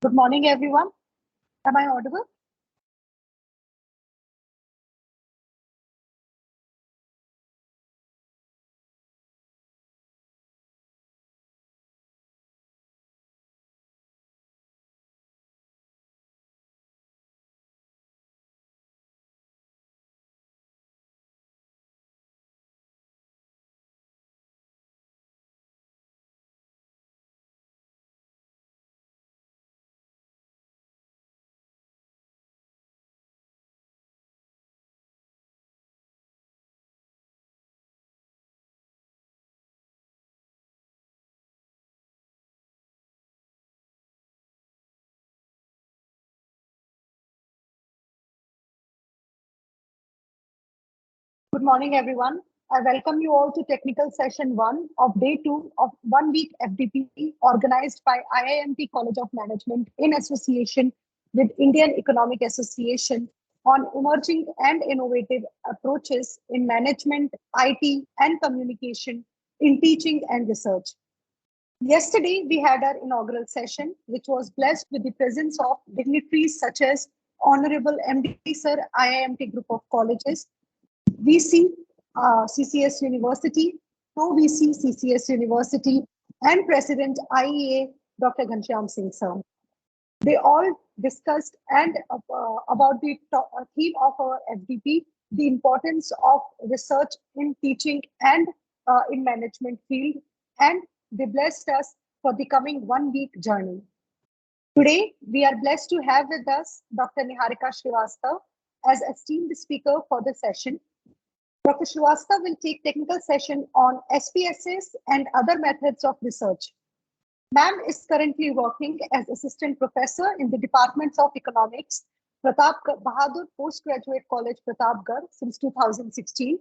Good morning, everyone. Am I audible? Good morning, everyone. I welcome you all to technical session 1 of day 2 of 1 week FDP organized by IIMT College of Management in association with Indian Economic Association on emerging and innovative approaches in management, IT, and communication in teaching and research. Yesterday, we had our inaugural session, which was blessed with the presence of dignitaries such as Honorable MD Sir, IIMT Group of Colleges, VC CCS University, Pro-VC CCS University, and President IEA Dr. Ghanshyam Singh Sir. They all discussed about the theme of our FDP, the importance of research in teaching and in management field, and they blessed us for the coming 1 week journey. Today, we are blessed to have with us Dr. NIHARIKA SRIVASTAV as esteemed speaker for the session. Dr. Srivastava will take technical session on SPSS and other methods of research. Ma'am is currently working as assistant professor in the departments of economics, Pratap Bahadur Postgraduate College, Pratapgarh since 2016.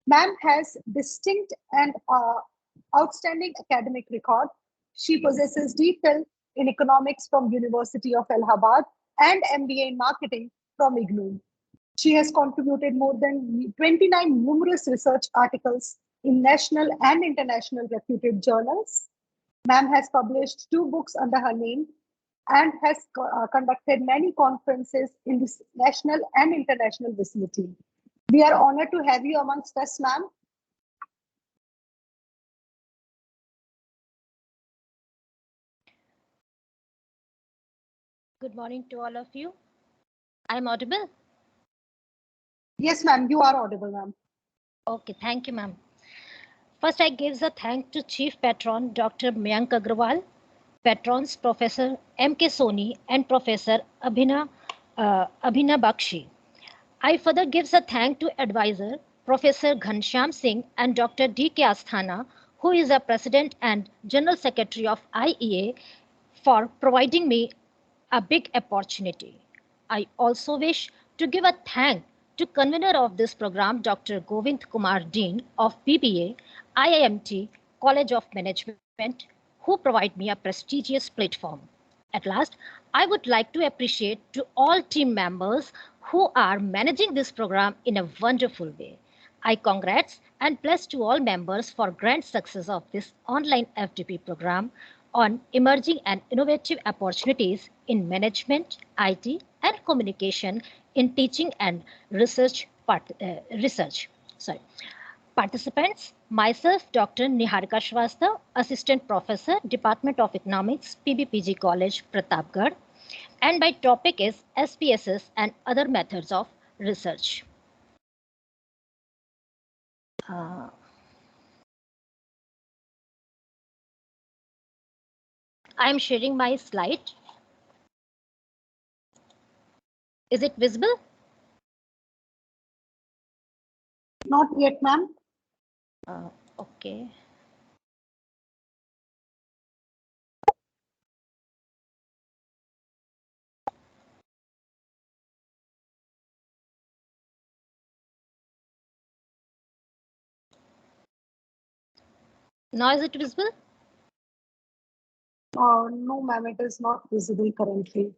Ma'am has distinct and outstanding academic record. She possesses DPhil in economics from University of Allahabad and MBA in marketing from IGNOU. She has contributed more than 29 numerous research articles in national and international reputed journals. Ma'am has published 2 books under her name and has conducted many conferences in this national and international vicinity. We are honored to have you amongst us, ma'am. Good morning to all of you. I'm audible? Yes, ma'am, you are audible, ma'am. Okay, thank you, ma'am. First, I give the thank to Chief Patron Dr. Mayank Agrawal, Patrons Professor M.K. Soni and Professor Abhina Bakshi. I further give the thank to advisor Professor Ghanshyam Singh and Dr. D.K. Asthana, who is the President and General Secretary of IEA, for providing me a big opportunity. I also wish to give a thank to convener of this program, Dr. Govind Kumar Dean of BBA, IIMT College of Management, who provide me a prestigious platform. At last, I would like to appreciate to all team members who are managing this program in a wonderful way. I congrats and bless to all members for grand success of this online FDP program on emerging and innovative opportunities in management, IT, and communication in teaching and research. Participants, myself, Dr. NIHARIKA SRIVASTAV, Assistant Professor, Department of Economics, PBPG College, Pratapgarh, and my topic is SPSS and other methods of research. I am sharing my slide. Is it visible? Not yet, ma'am. Okay. Now is it visible? No, ma'am, it is not visible currently.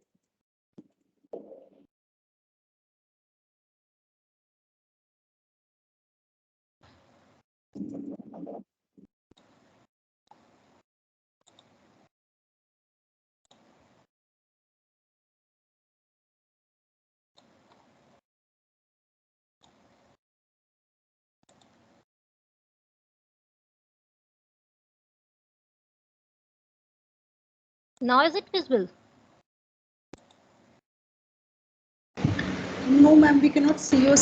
Now is it visible? No, ma'am, we cannot see your.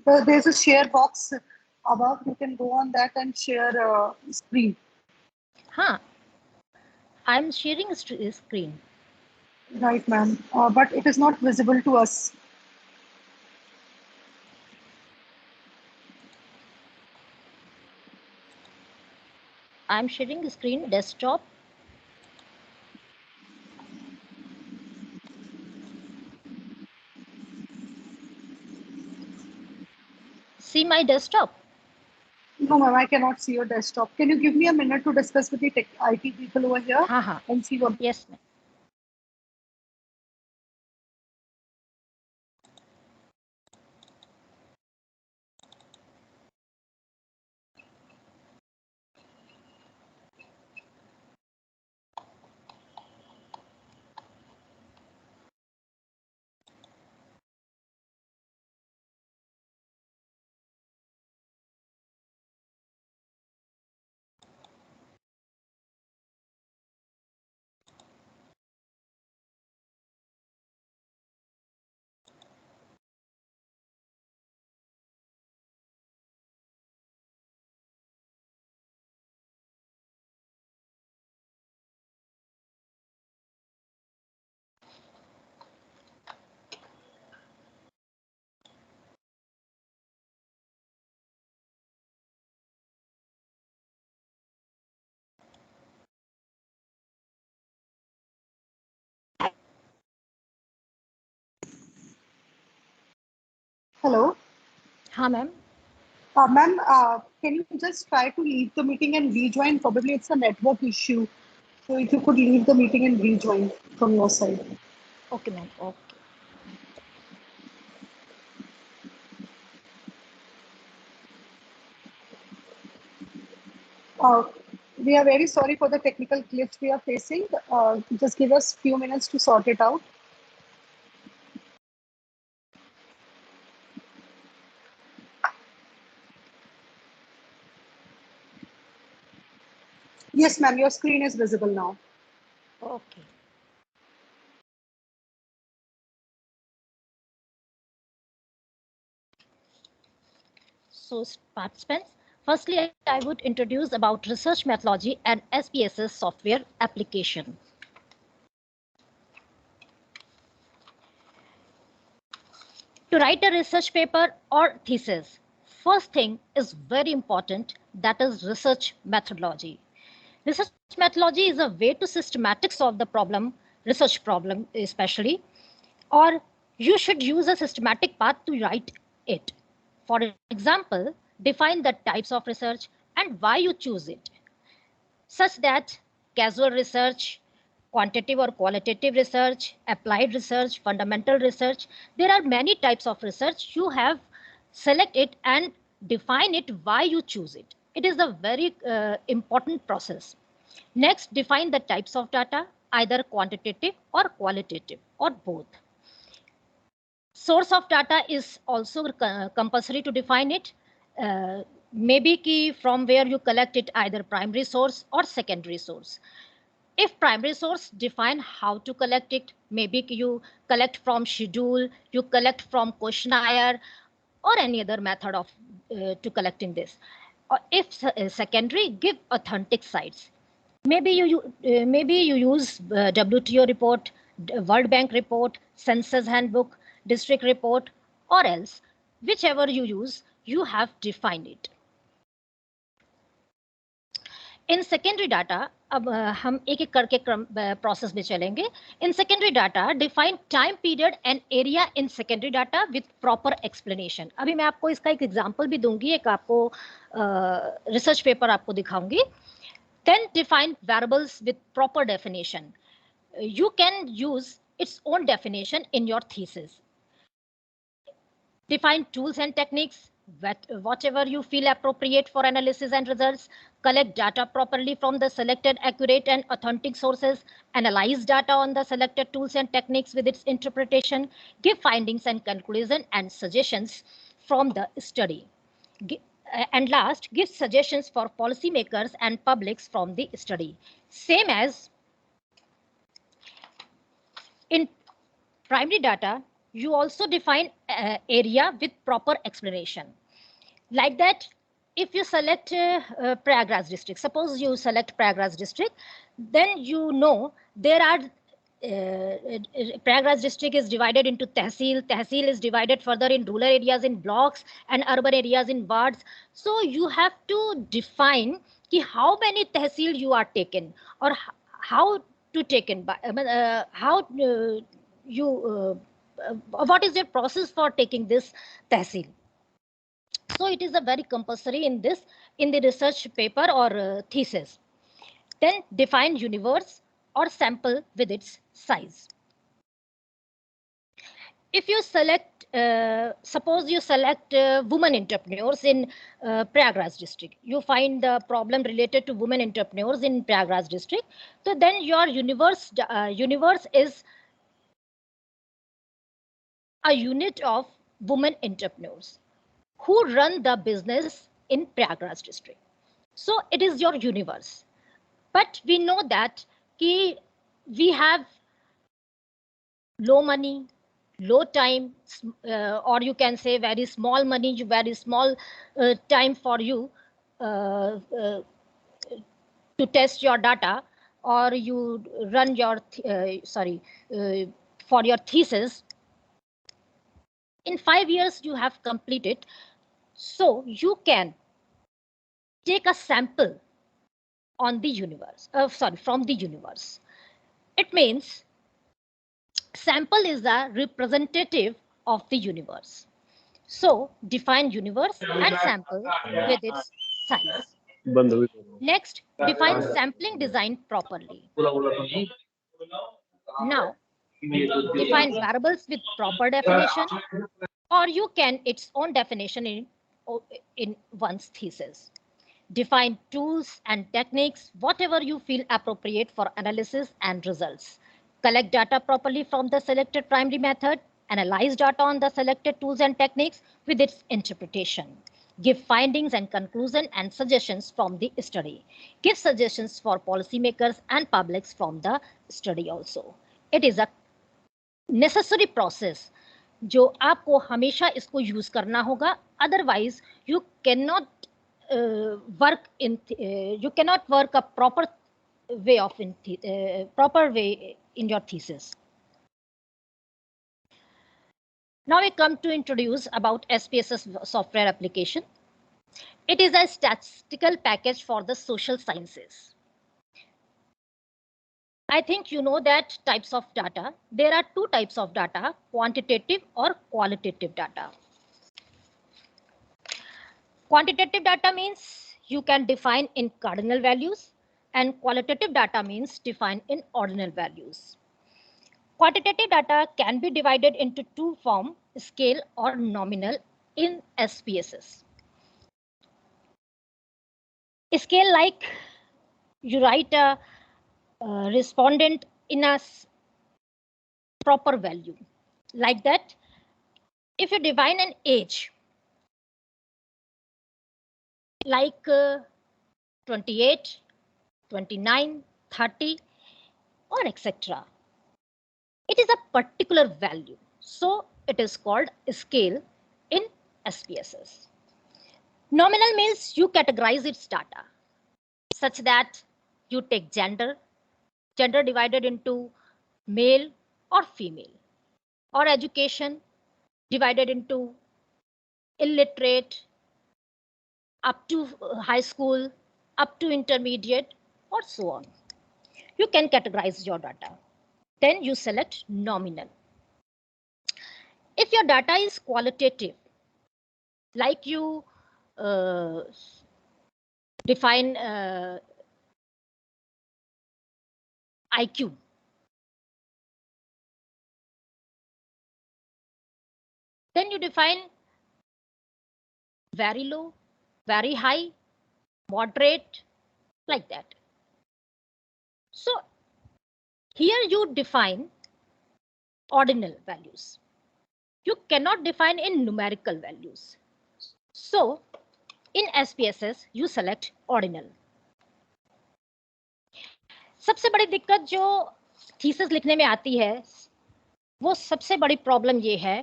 There's a share box above. You can go on that and share screen. Huh. I'm sharing a screen. Right, ma'am. But it is not visible to us. I'm sharing a screen desktop. See my desktop. No, ma'am, I cannot see your desktop. Can you give me a minute to discuss with the tech IT people over here Haha. and see what? Yes. Hello, Huh, ma'am. ma'am. Can you just try to leave the meeting and rejoin? Probably it's a network issue. So if you could leave the meeting and rejoin from your side. Okay, ma'am. Okay. Uh, we are very sorry for the technical glitch we are facing. Just give us few minutes to sort it out. Yes, ma'am, your screen is visible now. Okay. So, participants, firstly, I would introduce about research methodology and SPSS software application. To write a research paper or thesis, first thing is very important, that is research methodology. Research methodology is a way to systematic solve the problem, research problem especially, or you should use a systematic path to write it. For example, define the types of research and why you choose it, such that casual research, quantitative or qualitative research, applied research, fundamental research, there are many types of research. You have select it and define it why you choose it. It is a very important process. Next, define the types of data, either quantitative or qualitative or both. Source of data is also compulsory to define it. Maybe key from where you collect it, either primary source or secondary source. If primary source, define how to collect it. Maybe you collect from schedule, you collect from questionnaire, or any other method of to collecting this. Or if secondary, give authentic sites. Maybe you use WTO report, World Bank report, Census Handbook, District report, or else whichever you use, you have defined it. In secondary data, अब हम एक एक करके process में चलेंगे. In secondary data define time period and area in secondary data with proper explanation. अभी मैं आपको इसका एक एग्जांपल भी दूंगी, एक आपको रिसर्च पेपर आपको दिखाऊंगी. Then define variables with proper definition. You can use its own definition in your thesis. Define tools and techniques, whatever you feel appropriate for analysis and results. Collect data properly from the selected accurate and authentic sources. Analyze data on the selected tools and techniques with its interpretation. Give findings and conclusion and suggestions from the study. and last, give suggestions for policymakers and publics from the study. Same as in primary data, you also define area with proper explanation. Like that, if you select Prayagraj district, suppose you select Prayagraj district, then you know there are Prayagraj district is divided into tehsil. Tehsil is divided further in rural areas in blocks and urban areas in wards. So you have to define ki how many tehsil you are taken or how to taken by how you what is your process for taking this tehsil. So it is a very compulsory in this in the research paper or thesis. Then define universe or sample with its size. If you select, suppose you select women entrepreneurs in Prayagraj district, you find the problem related to women entrepreneurs in Prayagraj district. So then your universe is a unit of women entrepreneurs who run the business in Prayagraj district. So it is your universe. But we know that we have low money, low time, or you can say very small money, very small time for you to test your data, or you run your for your thesis. In 5 years you have completed, so you can take a sample on the universe, from the universe. It means sample is a representative of the universe. So define universe and sample with its size. Next, define sampling design properly. Now, define variables with proper definition, or you can its own definition in one's thesis. Define tools and techniques, whatever you feel appropriate for analysis and results. Collect data properly from the selected primary method. Analyze data on the selected tools and techniques with its interpretation. Give findings and conclusion and suggestions from the study. Give suggestions for policymakers and publics from the study also. It is a necessary process जो आपको हमेशा इसको use करना होगा. Otherwise, you cannot work a proper way in your thesis. Now we come to introduce about SPSS software application. It is a statistical package for the social sciences. I think you know that types of data. There are two types of data, quantitative or qualitative data. Quantitative data means you can define in cardinal values, and qualitative data means define in ordinal values. Quantitative data can be divided into two forms, scale or nominal in SPSS. Scale, like you write a respondent in a proper value. Like that, if you define an age, like 28, 29, 30, or etc. It is a particular value. So it is called scale in SPSS. Nominal means you categorize its data such that you take gender divided into male or female, or education divided into illiterate up to high school, up to intermediate, or so on. You can categorize your data. Then you select nominal. If your data is qualitative, like you define IQ, then you define very low, very high, moderate, like that. So here you define ordinal values. You cannot define in numerical values. So In SPSS you select ordinal. सबसे बड़ी दिक्कत जो thesis लिखने में आती है वो सबसे बड़ी प्रॉब्लम ये है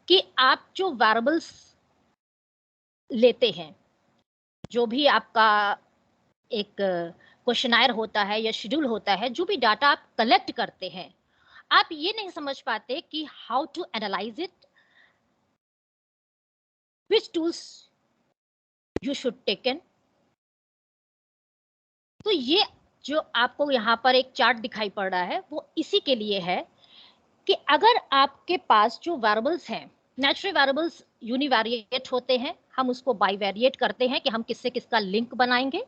कि आप जो वेरिएबल्स लेते हैं, जो भी आपका एक क्वेश्चनायर होता है या शेड्यूल होता है, जो भी डाटा आप कलेक्ट करते हैं, आप ये नहीं समझ पाते कि how to analyse it, which tools you should taken. तो ये जो आपको यहाँ पर एक चार्ट दिखाई पड़ रहा है वो इसी के लिए है कि अगर आपके पास जो वेरिएबल्स हैं, नेचुरल वेरिएबल्स यूनिवेरिएट होते हैं, हम उसको बाईवेरिएट करते हैं कि हम किससे किसका लिंक बनाएंगे,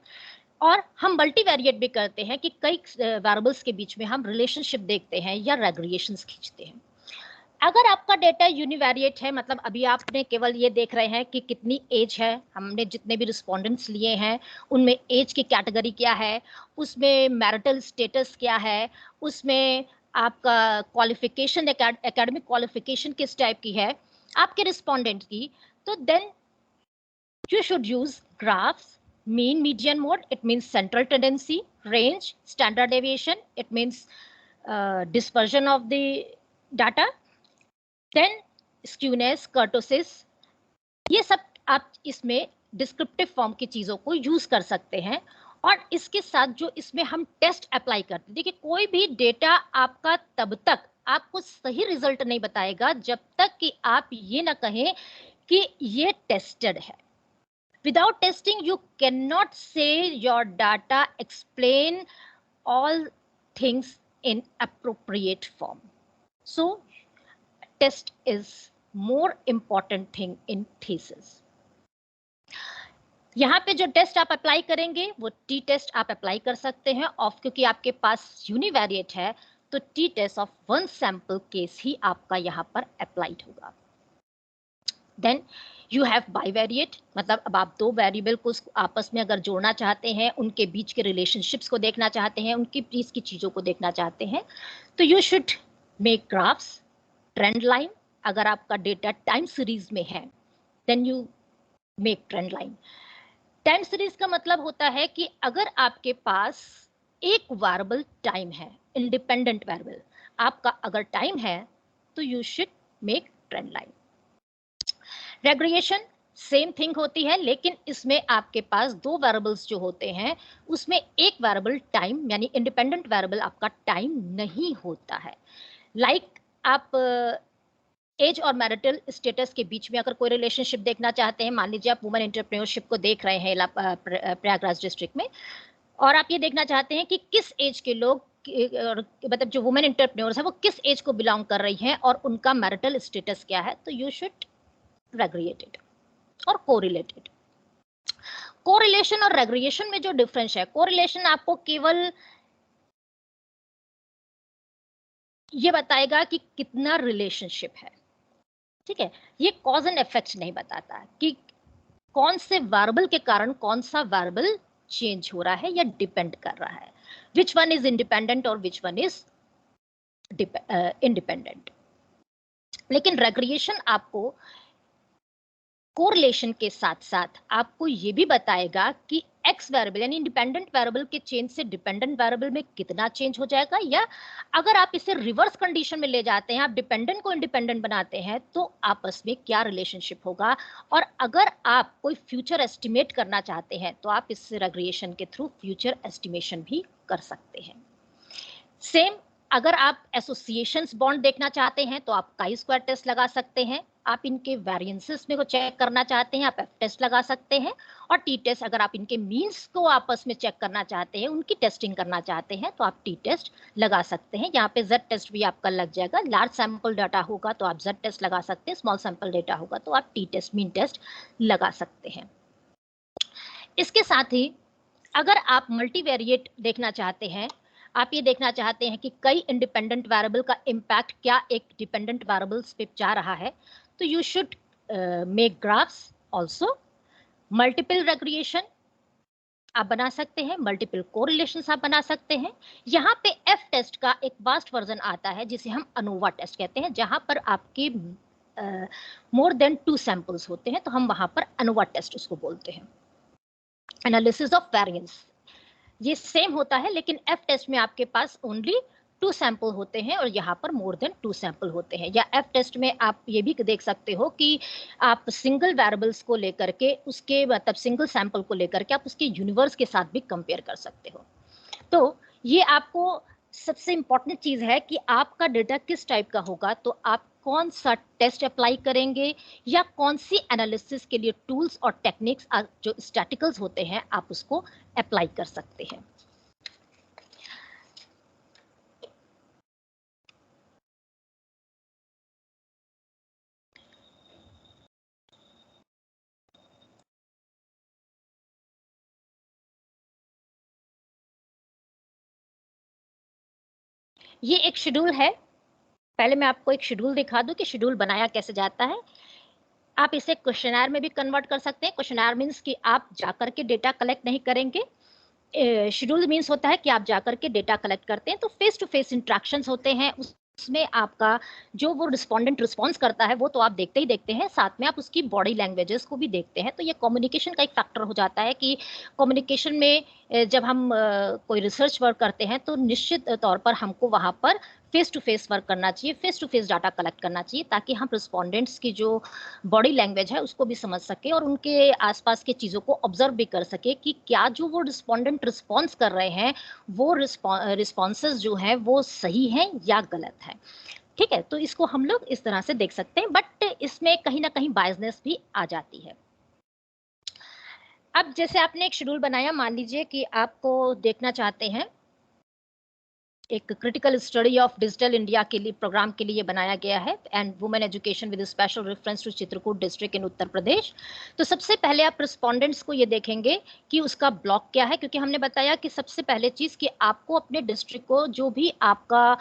और हम मल्टीवेरिएट भी करते हैं कि कई वेरिएबल्स के बीच में हम रिलेशनशिप देखते हैं या रेग्रिएशंस खींचते हैं। अगर आपका डेटा यूनिवेरिएट है, मतलब अभी आपने केवल ये देख रहे हैं कि कितनी एज है, हमने जितने भी रिस्पोंडेंट्स लिए हैं उनमें एज की कैटेगरी क्या है, उसमें मैरिटल स्टेटस क्या है, उसमें आपका क्वालिफिकेशन एकेडमिक क्वालिफिकेशन किस टाइप की है आपके रिस्पोंडेंट की, तो then you should use graphs, mean, median, mode, it means central tendency, range, standard deviation, it means dispersion of the data, then skewness, kurtosis, ये सब आप इसमें डिस्क्रिप्टिव फॉर्म की चीजों को यूज कर सकते हैं। और इसके साथ जो इसमें हम टेस्ट अप्लाई करते हैं, देखिए कोई भी डेटा आपका तब तक आपको सही रिजल्ट नहीं बताएगा जब तक कि आप ये ना कहें कि ये टेस्टेड है। Without testing, you cannot say your data explain all things in appropriate form. So, test is more important thing in thesis. यहाँ पे जो टेस्ट आप अप्लाई करेंगे वो टी टेस्ट आप अप्लाई कर सकते हैं, और क्योंकि आपके पास यूनिवेरिएट है तो t test of one sample case ही आपका यहाँ पर अप्लाइड होगा। देन यू हैव बाईवेरिएट, मतलब अब आप दो वेरिएबल को आपस में अगर जोड़ना चाहते हैं, उनके बीच के रिलेशनशिप्स को देखना चाहते हैं, उनकी बीच की चीज़ों को देखना चाहते हैं, तो you should make graphs, trend line. अगर आपका डेटा टाइम सीरीज में है then you make trend line. Time series का मतलब होता है कि अगर आपके पास एक वेरिएबल टाइम है, इंडिपेंडेंट वेरिएबल आपका अगर टाइम है तो you should make trend line. Regression same thing होती है, लेकिन इसमें आपके पास दो वेरिएबल्स जो होते हैं उसमें एक वेरिएबल टाइम यानी इंडिपेंडेंट वेरिएबल आपका टाइम नहीं होता है। लाइक आप एज और मैरिटल स्टेटस के बीच में अगर कोई रिलेशनशिप देखना चाहते हैं, मान लीजिए आप वुमेन एंटरप्रेन्योरशिप को देख रहे हैं प्रयागराज डिस्ट्रिक्ट में, और आप ये देखना चाहते हैं कि किस एज के लोग, मतलब जो वुमेन एंटरप्रेन्योर्स है वो किस एज को बिलोंग कर रही हैं और उनका मैरिटल स्टेटस क्या है, तो यू शुड रेग्रिएटेड और कोरिलेटेड। कोरिलेशन और रेग्रिएशन में जो डिफरेंस है, कोरिलेशन आपको केवल ये बताएगा कि कितना रिलेशनशिप है, ठीक है, ये कॉज एंड इफेक्ट नहीं बताता कि कौन से वेरिएबल के कारण कौन सा वेरिएबल चेंज हो रहा है या डिपेंड कर रहा है, विच वन इज इंडिपेंडेंट और विच वन इज इंडिपेंडेंट। लेकिन रेग्रिएशन आपको कोरिलेशन के साथ साथ आपको ये भी बताएगा कि एक्स वेरिएबल यानी इंडिपेंडेंट वेरिएबल के चेंज से डिपेंडेंट वेरिएबल में कितना चेंज हो जाएगा, या अगर आप इसे रिवर्स कंडीशन में ले जाते हैं, आप डिपेंडेंट को इंडिपेंडेंट बनाते हैं, तो आपस में क्या रिलेशनशिप होगा। और अगर आप कोई फ्यूचर एस्टिमेट करना चाहते हैं तो आप इस रेग्रिएशन के थ्रू फ्यूचर एस्टिमेशन भी कर सकते हैं। सेम अगर आप एसोसिएशंस बॉन्ड देखना चाहते हैं तो आप काई स्क्वायर टेस्ट लगा सकते हैं, आप इनके वेरिएंसेस में को चेक करना चाहते हैं आप एफ टेस्ट लगा सकते हैं, और टी टेस्ट अगर आप इनके मीन्स को आपस में चेक करना चाहते हैं, उनकी टेस्टिंग करना चाहते हैं तो आप टी टेस्ट लगा सकते हैं। यहाँ पे जेड टेस्ट भी आपका लग जाएगा, लार्ज सैंपल डाटा होगा तो आप जेड टेस्ट लगा सकते हैं, स्मॉल सैंपल डेटा होगा तो आप टी टेस्ट मीन टेस्ट लगा सकते हैं। इसके साथ ही अगर आप मल्टीवेरिएट देखना चाहते हैं, आप ये देखना चाहते हैं कि कई इंडिपेंडेंट वेरिएबल का इम्पैक्ट क्या एक डिपेंडेंट वेरिएबल्स पे जा रहा है, तो you should make graphs also. Multiple regression आप बना सकते हैं, मल्टीपल कोरिलेशंस आप बना सकते हैं। यहाँ पे एफ टेस्ट का एक वास्ट वर्जन आता है जिसे हम अनोवा टेस्ट कहते हैं, जहां पर आपके मोर देन 2 सैंपल्स होते हैं तो हम वहां पर ANOVA टेस्ट उसको बोलते हैं, एनालिसिस ऑफ वेरिएंस। ये सेम होता है लेकिन एफ टेस्ट में आपके पास ओनली 2 सैंपल होते हैं और यहाँ पर मोर देन 2 सैंपल होते हैं। या एफ टेस्ट में आप ये भी देख सकते हो कि आप सिंगल वेरिएबल्स को लेकर के उसके मतलब सिंगल सैंपल को लेकर के आप उसके यूनिवर्स के साथ भी कंपेयर कर सकते हो। तो ये आपको सबसे इंपॉर्टेंट चीज है कि आपका डेटा किस टाइप का होगा, तो आप कौन सा टेस्ट अप्लाई करेंगे या कौन सी एनालिसिस के लिए टूल्स और टेक्निक्स जो स्टैटिकल्स होते हैं आप उसको अप्लाई कर सकते हैं। ये एक शेड्यूल है, पहले मैं आपको एक शेड्यूल दिखा दूं कि शेड्यूल बनाया कैसे जाता है। आप इसे क्वेश्चनर में भी कन्वर्ट कर सकते हैं। क्वेश्चनर मीन्स कि आप जाकर के डेटा कलेक्ट नहीं करेंगे, शेड्यूल मीन्स होता है कि आप जाकर के डेटा कलेक्ट करते हैं। तो फेस टू फेस इंट्रैक्शंस होते हैं, उसमें आपका जो वो रिस्पोंडेंट रिस्पॉन्स करता है वो तो आप देखते ही देखते हैं, साथ में आप उसकी बॉडी लैंग्वेजेस को भी देखते हैं। तो ये कम्युनिकेशन का एक फैक्टर हो जाता है कि कम्युनिकेशन में जब हम कोई रिसर्च वर्क करते हैं तो निश्चित तौर पर हमको वहाँ पर फेस टू फेस वर्क करना चाहिए, face to face data collect करना चाहिए, ताकि हम रिस्पोंडेंट्स की जो बॉडी लैंग्वेज है उसको भी समझ सके और उनके आसपास की चीज़ों को ऑब्जर्व भी कर सके कि क्या जो वो रिस्पोंडेंट रिस्पॉन्स कर रहे हैं वो रिस्पॉन्सेज जो हैं वो सही हैं या गलत है। ठीक है, तो इसको हम लोग इस तरह से देख सकते हैं, बट इसमें कहीं ना कहीं बायसनेस भी आ जाती है। अब जैसे आपने एक शेड्यूल बनाया, मान लीजिए कि आपको देखना चाहते हैं एक critical study of digital India के लिए प्रोग्राम के लिए बनाया गया है and women education with special reference to Chitrakoot district in Uttar Pradesh. तो सबसे पहले आप रिस्पोंडेंट्स को ये देखेंगे कि उसका ब्लॉक क्या है, क्योंकि हमने बताया कि सबसे पहले चीज़ कि आपको अपने डिस्ट्रिक्ट को जो भी आपका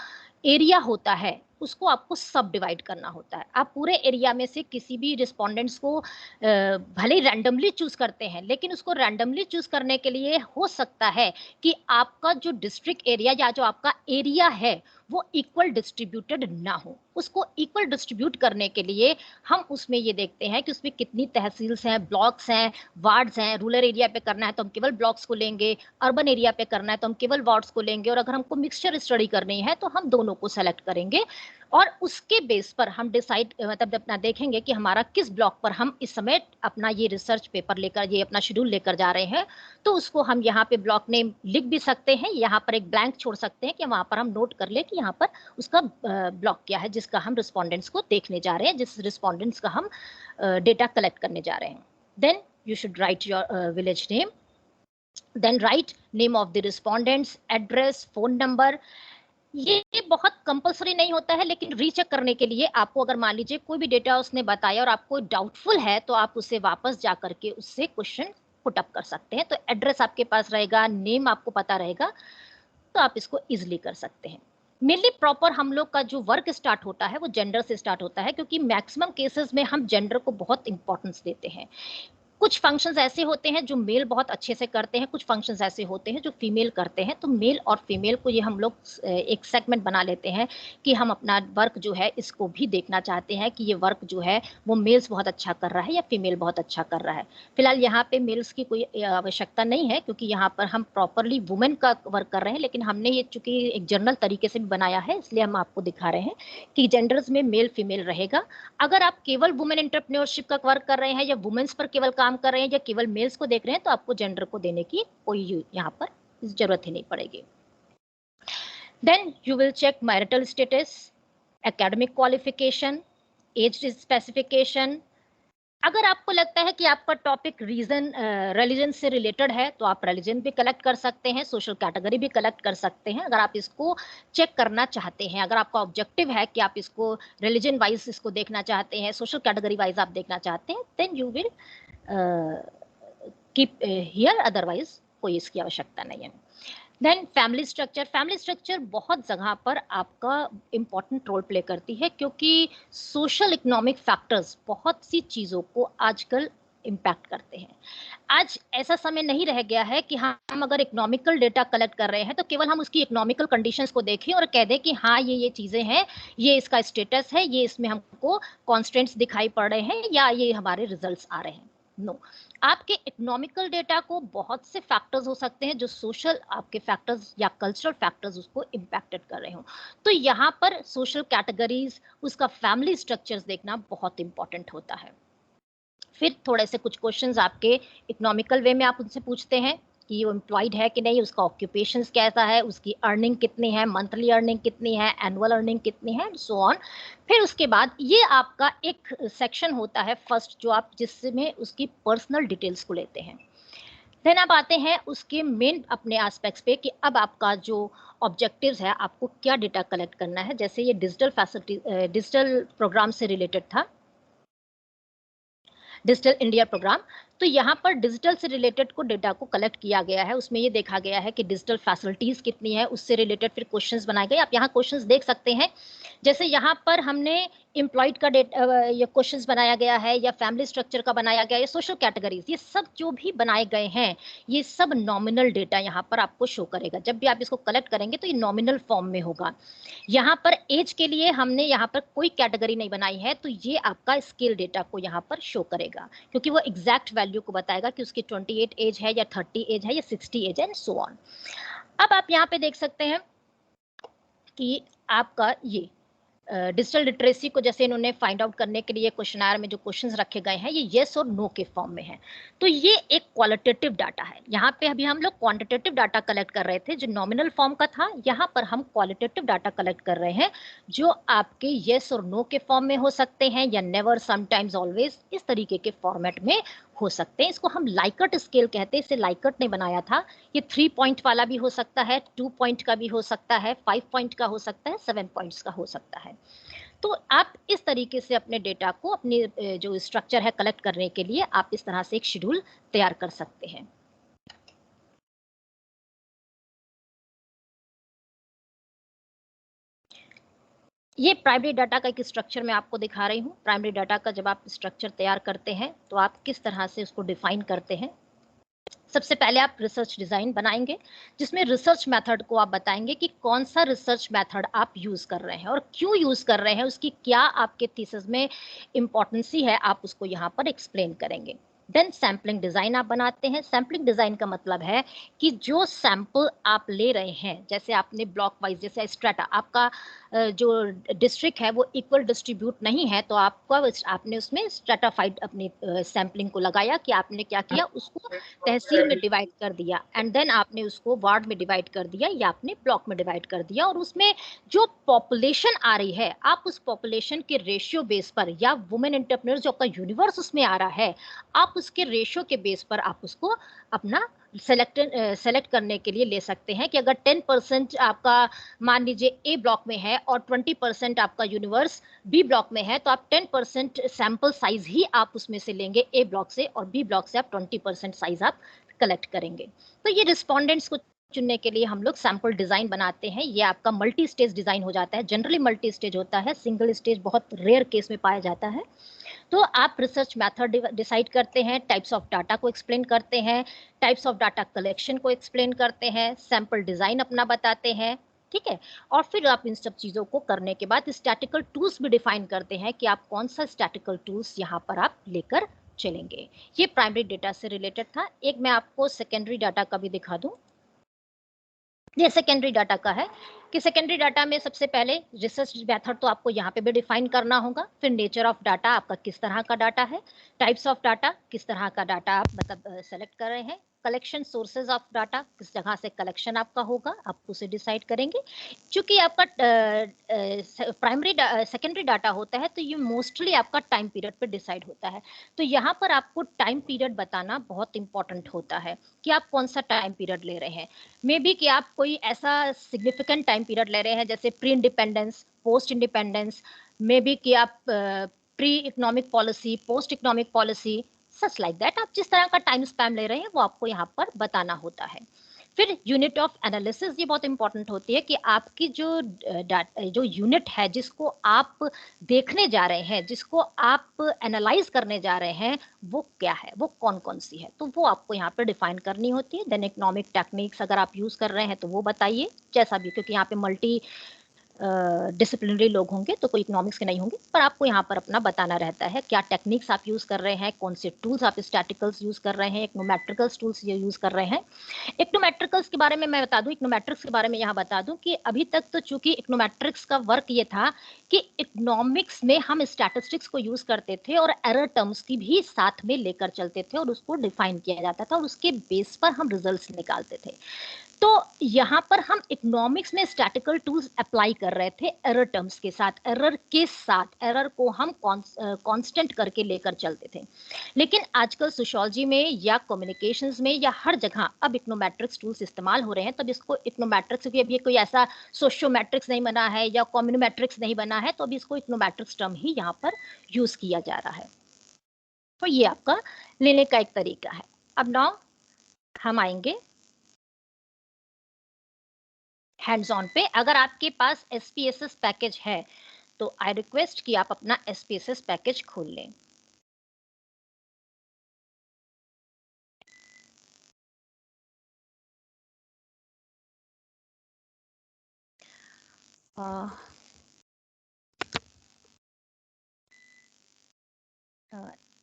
एरिया होता है उसको आपको सब डिवाइड करना होता है। आप पूरे एरिया में से किसी भी रिस्पोंडेंट्स को भले ही रैंडमली चूज करते हैं, लेकिन उसको रैंडमली चूज करने के लिए हो सकता है कि आपका जो डिस्ट्रिक्ट एरिया या जो आपका एरिया है वो इक्वल डिस्ट्रीब्यूटेड ना हो। उसको इक्वल डिस्ट्रीब्यूट करने के लिए हम उसमें ये देखते हैं कि उसमें कितनी तहसील्स हैं, ब्लॉक्स हैं, वार्ड्स हैं। रूरल एरिया पे करना है तो हम केवल ब्लॉक्स को लेंगे, अर्बन एरिया पे करना है तो हम केवल वार्ड्स को लेंगे, और अगर हमको मिक्सचर स्टडी करनी है तो हम दोनों को सेलेक्ट करेंगे और उसके बेस पर हम डिसाइड मतलब अपना देखेंगे कि हमारा किस ब्लॉक पर हम इस समय अपना ये रिसर्च पेपर लेकर, ये अपना शेड्यूल लेकर जा रहे हैं। तो उसको हम यहाँ पे ब्लॉक नेम लिख भी सकते हैं, यहाँ पर एक ब्लैंक छोड़ सकते हैं कि वहाँ पर हम नोट कर ले कि यहाँ पर उसका ब्लॉक क्या है जिसका हम रिस्पोंडेंट्स को देखने जा रहे हैं, जिस रिस्पोंडेंट्स का हम डेटा कलेक्ट करने जा रहे हैं। Then you should write your village name, then write name of the respondents, address, phone number. ये बहुत कंपलसरी नहीं होता है, लेकिन रीचेक करने के लिए आपको अगर मान लीजिए कोई भी डेटा उसने बताया और आपको डाउटफुल है तो आप उसे वापस जा करके उससे क्वेश्चन पुट अप कर सकते हैं। तो एड्रेस आपके पास रहेगा, नेम आपको पता रहेगा, तो आप इसको इजिली कर सकते हैं। मेनली प्रॉपर हम लोग का जो वर्क स्टार्ट होता है वो जेंडर से स्टार्ट होता है, क्योंकि मैक्सिमम केसेस में हम जेंडर को बहुत इंपॉर्टेंस देते हैं। कुछ फंक्शंस ऐसे होते हैं जो मेल बहुत अच्छे से करते हैं, कुछ फंक्शंस ऐसे होते हैं जो फीमेल करते हैं। तो मेल और फीमेल को ये हम लोग एक सेगमेंट बना लेते हैं कि हम अपना वर्क जो है इसको भी देखना चाहते हैं कि ये वर्क जो है वो मेल्स बहुत अच्छा कर रहा है या फीमेल बहुत अच्छा कर रहा है। फिलहाल यहाँ पे मेल्स की कोई आवश्यकता नहीं है, क्योंकि यहाँ पर हम प्रॉपरली वुमेन का वर्क कर रहे हैं, लेकिन हमने ये चूंकि एक जनरल तरीके से भी बनाया है इसलिए हम आपको दिखा रहे हैं कि जेंडर्स में मेल फीमेल रहेगा। अगर आप केवल वुमेन एंटरप्रेन्योरशिप का वर्क कर रहे हैं या वुमेन्स पर केवल काम कर रहे हैं या केवल मेल्स को देख रहे हैं तो आपको जेंडर को देने की कोई यहाँ पर जरूरत ही नहीं पड़ेगी। Then you will check marital status, academic qualification, age specification. अगर आपको लगता है कि आपका टॉपिक रिलीजन से रिलेटेड है तो आप रिलीजन भी कलेक्ट कर सकते हैं, सोशल कैटेगरी भी कलेक्ट कर सकते हैं। अगर आप इसको चेक करना चाहते हैं, अगर आपका ऑब्जेक्टिव है कि आप इसको रिलीजन वाइज इसको देखना चाहते हैं, सोशल कैटेगरी वाइज आप देखना चाहते हैं, then you will keep here, otherwise कोई इसकी आवश्यकता नहीं है। Then family structure, family structure बहुत जगह पर आपका इम्पॉर्टेंट रोल प्ले करती है, क्योंकि सोशल इकोनॉमिक फैक्टर्स बहुत सी चीज़ों को आजकल इम्पैक्ट करते हैं। आज ऐसा समय नहीं रह गया है कि हम अगर इकोनॉमिकल डेटा कलेक्ट कर रहे हैं तो केवल हम उसकी इकोनॉमिकल कंडीशंस को देखें और कह दें कि हाँ ये चीज़ें हैं, ये इसका स्टेटस है, ये इसमें हमको कॉन्स्टेंट्स दिखाई पड़ रहे हैं या ये हमारे रिजल्ट्स आ रहे हैं। नो, आपके इकोनॉमिकल डेटा को बहुत से फैक्टर्स हो सकते हैं जो सोशल आपके फैक्टर्स या कल्चरल फैक्टर्स उसको इम्पैक्टेड कर रहे हो। तो यहाँ पर सोशल कैटेगरीज, उसका फैमिली स्ट्रक्चर्स देखना बहुत इंपॉर्टेंट होता है। फिर थोड़े से कुछ क्वेश्चंस आपके इकोनॉमिकल वे में आप उनसे पूछते हैं कि वो एम्प्लॉयड है कि नहीं, उसका ऑक्यूपेशन कैसा है, उसकी अर्निंग कितनी है, मंथली अर्निंग कितनी है, एनुअल अर्निंग कितनी है, सो ऑन। फिर उसके बाद ये आपका एक सेक्शन होता है फर्स्ट, जो आप जिसमें उसकी पर्सनल डिटेल्स को लेते हैं। देन आप आते हैं उसके मेन अपने एस्पेक्ट्स पे कि अब आपका जो ऑब्जेक्टिव्स है, आपको क्या डेटा कलेक्ट करना है। जैसे ये डिजिटल फैसिलिटी, डिजिटल प्रोग्राम से रिलेटेड था, डिजिटल इंडिया प्रोग्राम। तो यहाँ पर डिजिटल से रिलेटेड को डेटा को कलेक्ट किया गया है, उसमें ये देखा गया है कि डिजिटल फैसिलिटीज कितनी है, उससे रिलेटेड फिर क्वेश्चंस बनाए गए। आप यहाँ क्वेश्चंस देख सकते हैं, जैसे यहाँ पर हमने एम्प्लॉयड का डेटा ये क्वेश्चंस बनाया गया है, या फैमिली स्ट्रक्चर का बनाया गया है, सोशल कैटेगरीज, ये सब जो भी बनाए गए हैं ये सब नॉमिनल डेटा यहाँ पर आपको शो करेगा। जब भी आप इसको कलेक्ट करेंगे तो ये नॉमिनल फॉर्म में होगा। यहाँ पर एज के लिए हमने यहाँ पर कोई कैटेगरी नहीं बनाई है, तो ये आपका स्केल डेटा को यहाँ पर शो करेगा, क्योंकि वो एग्जैक्ट वैल्यू को बताएगा कि उसकी 28 एज है या 30 एज है या 60 एज है एंड सो ऑन। अब आप यहाँ पे देख सकते हैं कि आपका ये डिजिटल लिटरेसी को जैसे इन्होंने फाइंड आउट करने के लिए क्वेश्चनर में जो क्वेश्चंस रखे गए हैं ये येस और नो के फॉर्म में है। तो ये एक क्वालिटेटिव डाटा है। यहाँ पे अभी हम लोग क्वांटिटेटिव डाटा कलेक्ट कर रहे थे जो नॉमिनल फॉर्म का था, यहाँ पर हम क्वालिटेटिव डाटा कलेक्ट कर रहे हैं जो आपके येस और नो के फॉर्म में हो सकते हैं, या नेवर, समटाइम्स, ऑलवेज, इस तरीके के फॉर्मेट में हो सकते हैं। इसको हम लाइकट स्केल कहते हैं, इसे लाइकट ने बनाया था। ये 3 पॉइंट वाला भी हो सकता है, 2 पॉइंट का भी हो सकता है, 5 पॉइंट का हो सकता है, 7 पॉइंट्स का हो सकता है। तो आप इस तरीके से अपने डेटा को, अपने जो स्ट्रक्चर है कलेक्ट करने के लिए, आप इस तरह से एक शेड्यूल तैयार कर सकते हैं। ये प्राइमरी डाटा का एक स्ट्रक्चर मैं आपको दिखा रही हूँ। प्राइमरी डाटा का जब आप स्ट्रक्चर तैयार करते हैं तो आप किस तरह से उसको डिफाइन करते हैं। सबसे पहले आप रिसर्च डिजाइन बनाएंगे, जिसमें रिसर्च मेथड को आप बताएंगे कि कौन सा रिसर्च मेथड आप यूज कर रहे हैं और क्यों यूज कर रहे हैं, उसकी क्या आपके थीसिस में इंपॉर्टेंसी है, आप उसको यहाँ पर एक्सप्लेन करेंगे। देन सैम्पलिंग डिजाइन आप बनाते हैं। सैम्पलिंग डिजाइन का मतलब है कि जो सैंपल आप ले रहे हैं, जैसे आपने ब्लॉक वाइज, जैसे स्ट्रेटा, आपका जो डिस्ट्रिक्ट है वो इक्वल डिस्ट्रीब्यूट नहीं है, तो आपने उसमें स्ट्रेटाफाइड अपनी सैम्पलिंग को लगाया कि आपने क्या किया, उसको तहसील में डिवाइड कर दिया, एंड देन आपने उसको वार्ड में डिवाइड कर दिया या आपने ब्लॉक में डिवाइड कर दिया, और उसमें जो पॉपुलेशन आ रही है, आप उस पॉपुलेशन के रेशियो बेस पर, या वुमेन एंटरप्रेन्योर जो आपका यूनिवर्स उसमें आ रहा है, आप उसके रेशियो के बेस पर आप उसको अपना सेलेक्ट करने के लिए ले सकते हैं कि अगर 10% आपका मान लीजिए ए ब्लॉक में है और 20% आपका यूनिवर्स बी ब्लॉक में है, तो आप 10% सैंपल साइज ही आप उसमें से लेंगे ए ब्लॉक से, और बी ब्लॉक से आप 20% साइज आप कलेक्ट करेंगे। तो ये रिस्पोंडेंट्स को चुनने के लिए हम लोग सैंपल डिजाइन बनाते हैं। ये आपका मल्टी स्टेज डिजाइन हो जाता है। जनरली मल्टी स्टेज होता है, सिंगल स्टेज बहुत रेयर केस में पाया जाता है। तो आप रिसर्च मेथड डिसाइड करते हैं, टाइप्स ऑफ डाटा को एक्सप्लेन करते हैं, टाइप्स ऑफ डाटा कलेक्शन को एक्सप्लेन करते हैं, सैंपल डिजाइन अपना बताते हैं, ठीक है। और फिर आप इन सब चीज़ों को करने के बाद स्टैटिकल टूल्स भी डिफाइन करते हैं कि आप कौन सा स्टैटिकल टूल्स यहाँ पर आप लेकर चलेंगे। ये प्राइमरी डेटा से रिलेटेड था। एक मैं आपको सेकेंडरी डाटा का भी दिखा दूं। ये सेकेंडरी डाटा का है कि सेकेंडरी डाटा में सबसे पहले रिसर्च मेथड तो आपको यहाँ पे भी डिफाइन करना होगा। फिर नेचर ऑफ डाटा, आपका किस तरह का डाटा है, टाइप्स ऑफ डाटा, किस तरह का डाटा आप मतलब सेलेक्ट कर रहे हैं, कलेक्शन सोर्सेज ऑफ डाटा, किस जगह से कलेक्शन आपका होगा, आप उसे डिसाइड करेंगे। चूंकि आपका प्राइमरी सेकेंडरी डाटा होता है तो ये मोस्टली आपका टाइम पीरियड पे डिसाइड होता है। तो यहाँ पर आपको टाइम पीरियड बताना बहुत इंपॉर्टेंट होता है कि आप कौन सा टाइम पीरियड ले रहे हैं। मे बी कि आप कोई ऐसा सिग्निफिकेंट टाइम पीरियड ले रहे हैं जैसे pre independence, post independence, may be कि आप pre economic policy, post economic policy, such like that. आप जिस तरह का टाइम स्पैन ले रहे हैं वो आपको यहाँ पर बताना होता है। फिर यूनिट ऑफ एनालिसिस, ये बहुत इंपॉर्टेंट होती है कि आपकी जो यूनिट है जिसको आप देखने जा रहे हैं, जिसको आप एनालाइज करने जा रहे हैं, वो क्या है, वो कौन कौन सी है, तो वो आपको यहाँ पर डिफाइन करनी होती है। देन इकोनॉमिक टेक्निक्स अगर आप यूज कर रहे हैं तो वो बताइए, जैसा भी, क्योंकि यहाँ पे मल्टी डिसिप्लिनरी लोग होंगे तो कोई इकोनॉमिक्स के नहीं होंगे, पर आपको यहाँ पर अपना बताना रहता है क्या टेक्निक्स आप यूज़ कर रहे हैं, कौन से टूल्स आप स्टैटिकल्स यूज़ कर रहे हैं, इकोनोमेट्रिकल्स टूल्स यूज़ कर रहे हैं। इकोनोमेट्रिकल्स के बारे में मैं बता दूं, इकोनोमेट्रिक्स के बारे में यहाँ बता दूं कि अभी तक तो चूंकि इकोनोमेट्रिक्स का वर्क ये था कि इकोनॉमिक्स में हम स्टैटिस्टिक्स को यूज़ करते थे और एरर टर्म्स की भी साथ में लेकर चलते थे और उसको डिफाइन किया जाता था और उसके बेस पर हम रिजल्ट्स निकालते थे। तो यहाँ पर हम इकोनॉमिक्स में स्टैटिकल टूल्स अप्लाई कर रहे थे एरर टर्म्स के साथ, एरर को हम कांस्टेंट करके लेकर चलते थे। लेकिन आजकल सोशियोलॉजी में या कम्युनिकेशंस में या हर जगह अब इकोनोमेट्रिक्स टूल्स इस्तेमाल हो रहे हैं, तब इसको इकोनोमेट्रिक्स, क्योंकि अभी कोई ऐसा सोशियोमेट्रिक्स नहीं बना है या कम्युनोमेट्रिक्स नहीं बना है, तो अभी इसको इकोनोमेट्रिक्स टर्म ही यहाँ पर यूज किया जा रहा है। तो ये आपका लेने का एक तरीका है। अब नाउ हम आएंगे हैंड्स ऑन पे। अगर आपके पास SPSS पैकेज है तो आई रिक्वेस्ट कि आप अपना SPSS पैकेज खोल लें।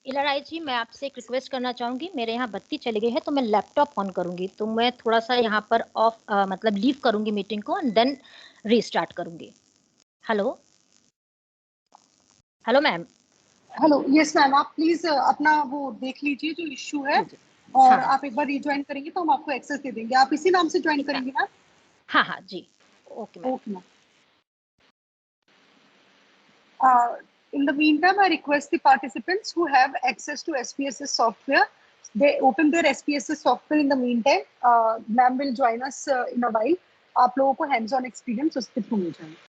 इलाराई जी, मैं आपसे एक रिक्वेस्ट करना चाहूंगी, मेरे यहाँ बत्ती चली गई है तो मैं लैपटॉप ऑन करूंगी, तो मैं थोड़ा सा यहाँ पर ऑफ मतलब लीव करूंगी मीटिंग को एंड देन रीस्टार्ट करूंगी। Hello hello ma'am. Hello, yes ma'am, आप प्लीज अपना वो देख लीजिए जो इश्यू है, जी जी। और हाँ हाँ आप एक बार रिज्वाइन करेंगे तो हम आपको एक्सेस दे देंगे। आप इसी नाम से ज्वाइन ठीक है। करेंगे ना? हाँ हाँ जी। Okay ma'am. Okay ma'am. In the meantime, I request the participants who have access to SPSS software, they open their SPSS software in the meantime. Ma'am will join us in a while. आप लोगों को hands on experience उसके through मिल जाएगा।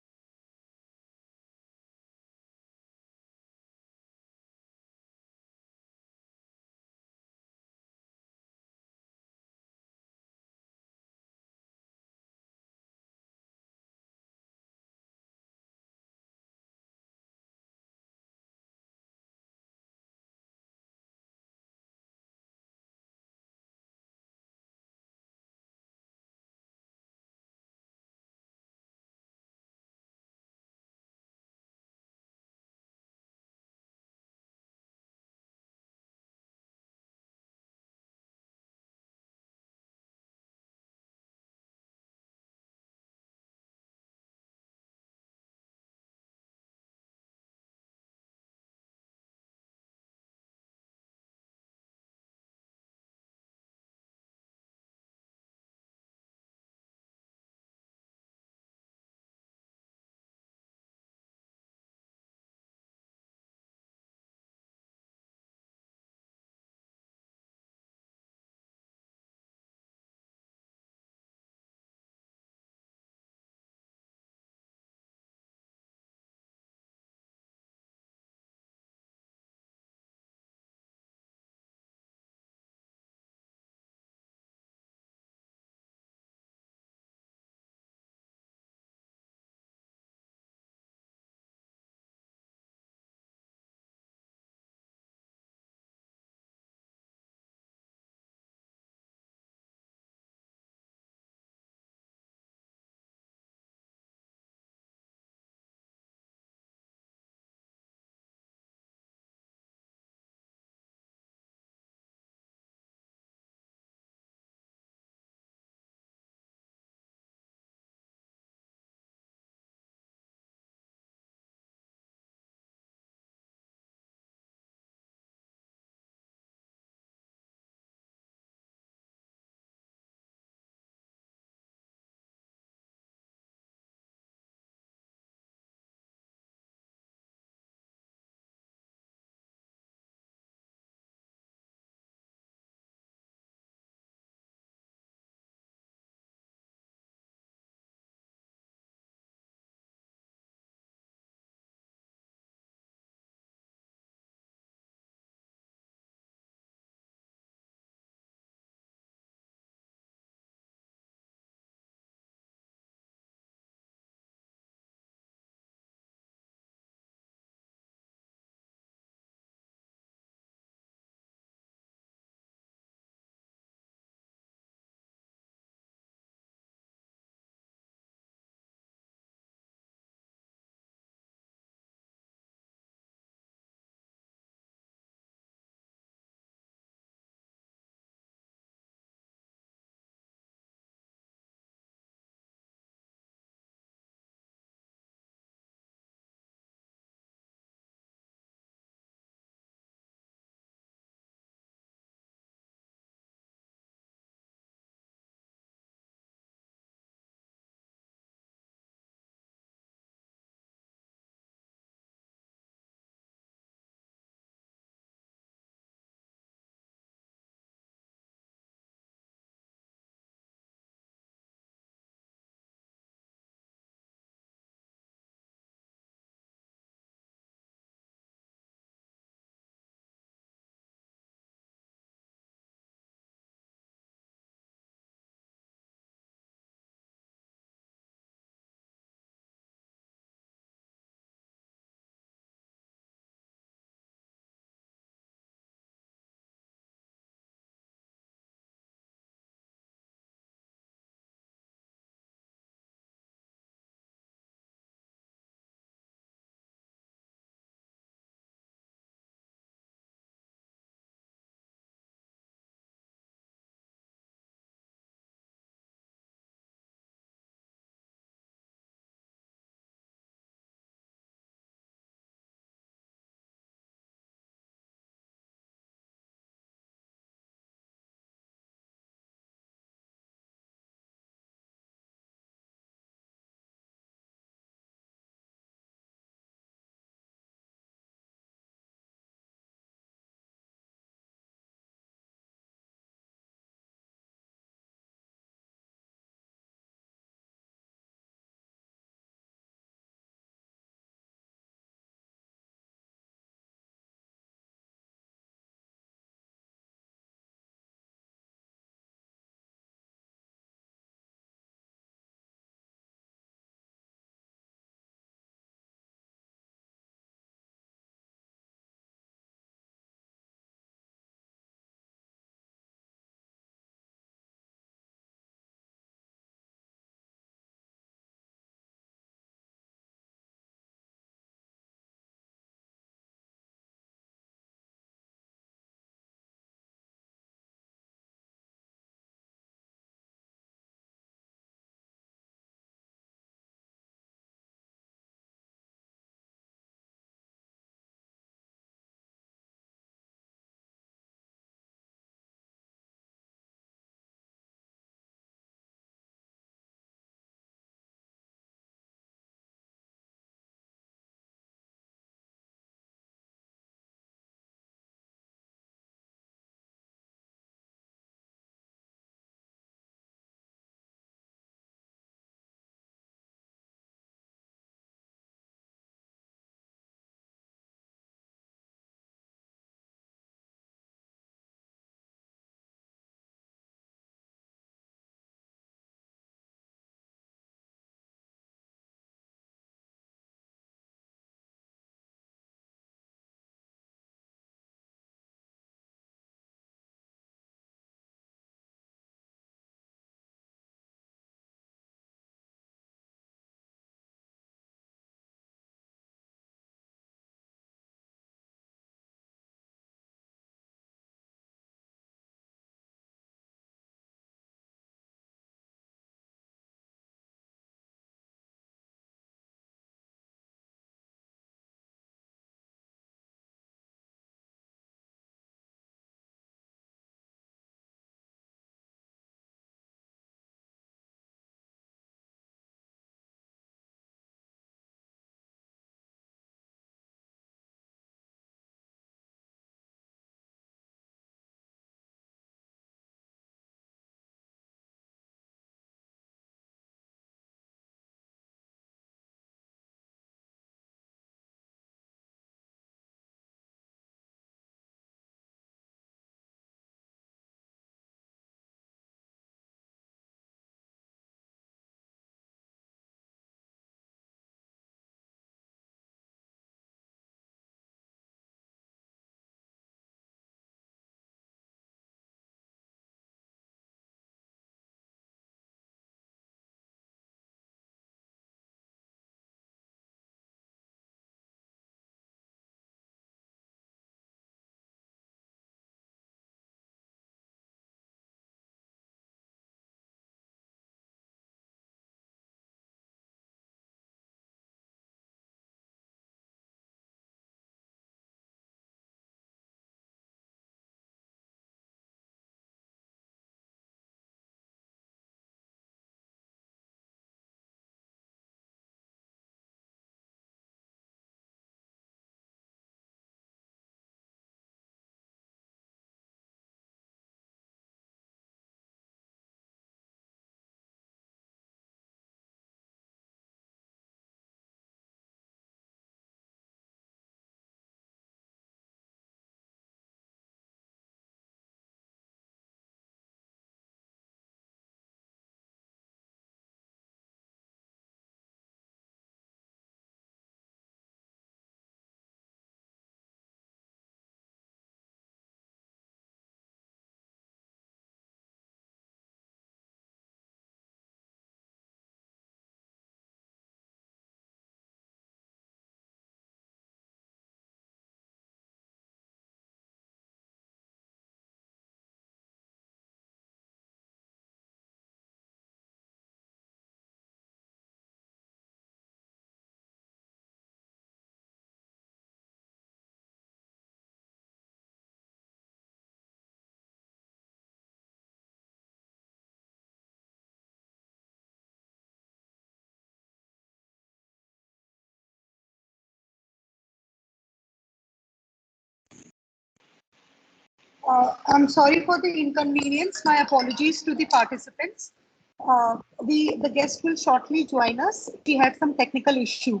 I'm sorry for the inconvenience. My apologies to the participants. The guest will shortly join us. He had some technical issue.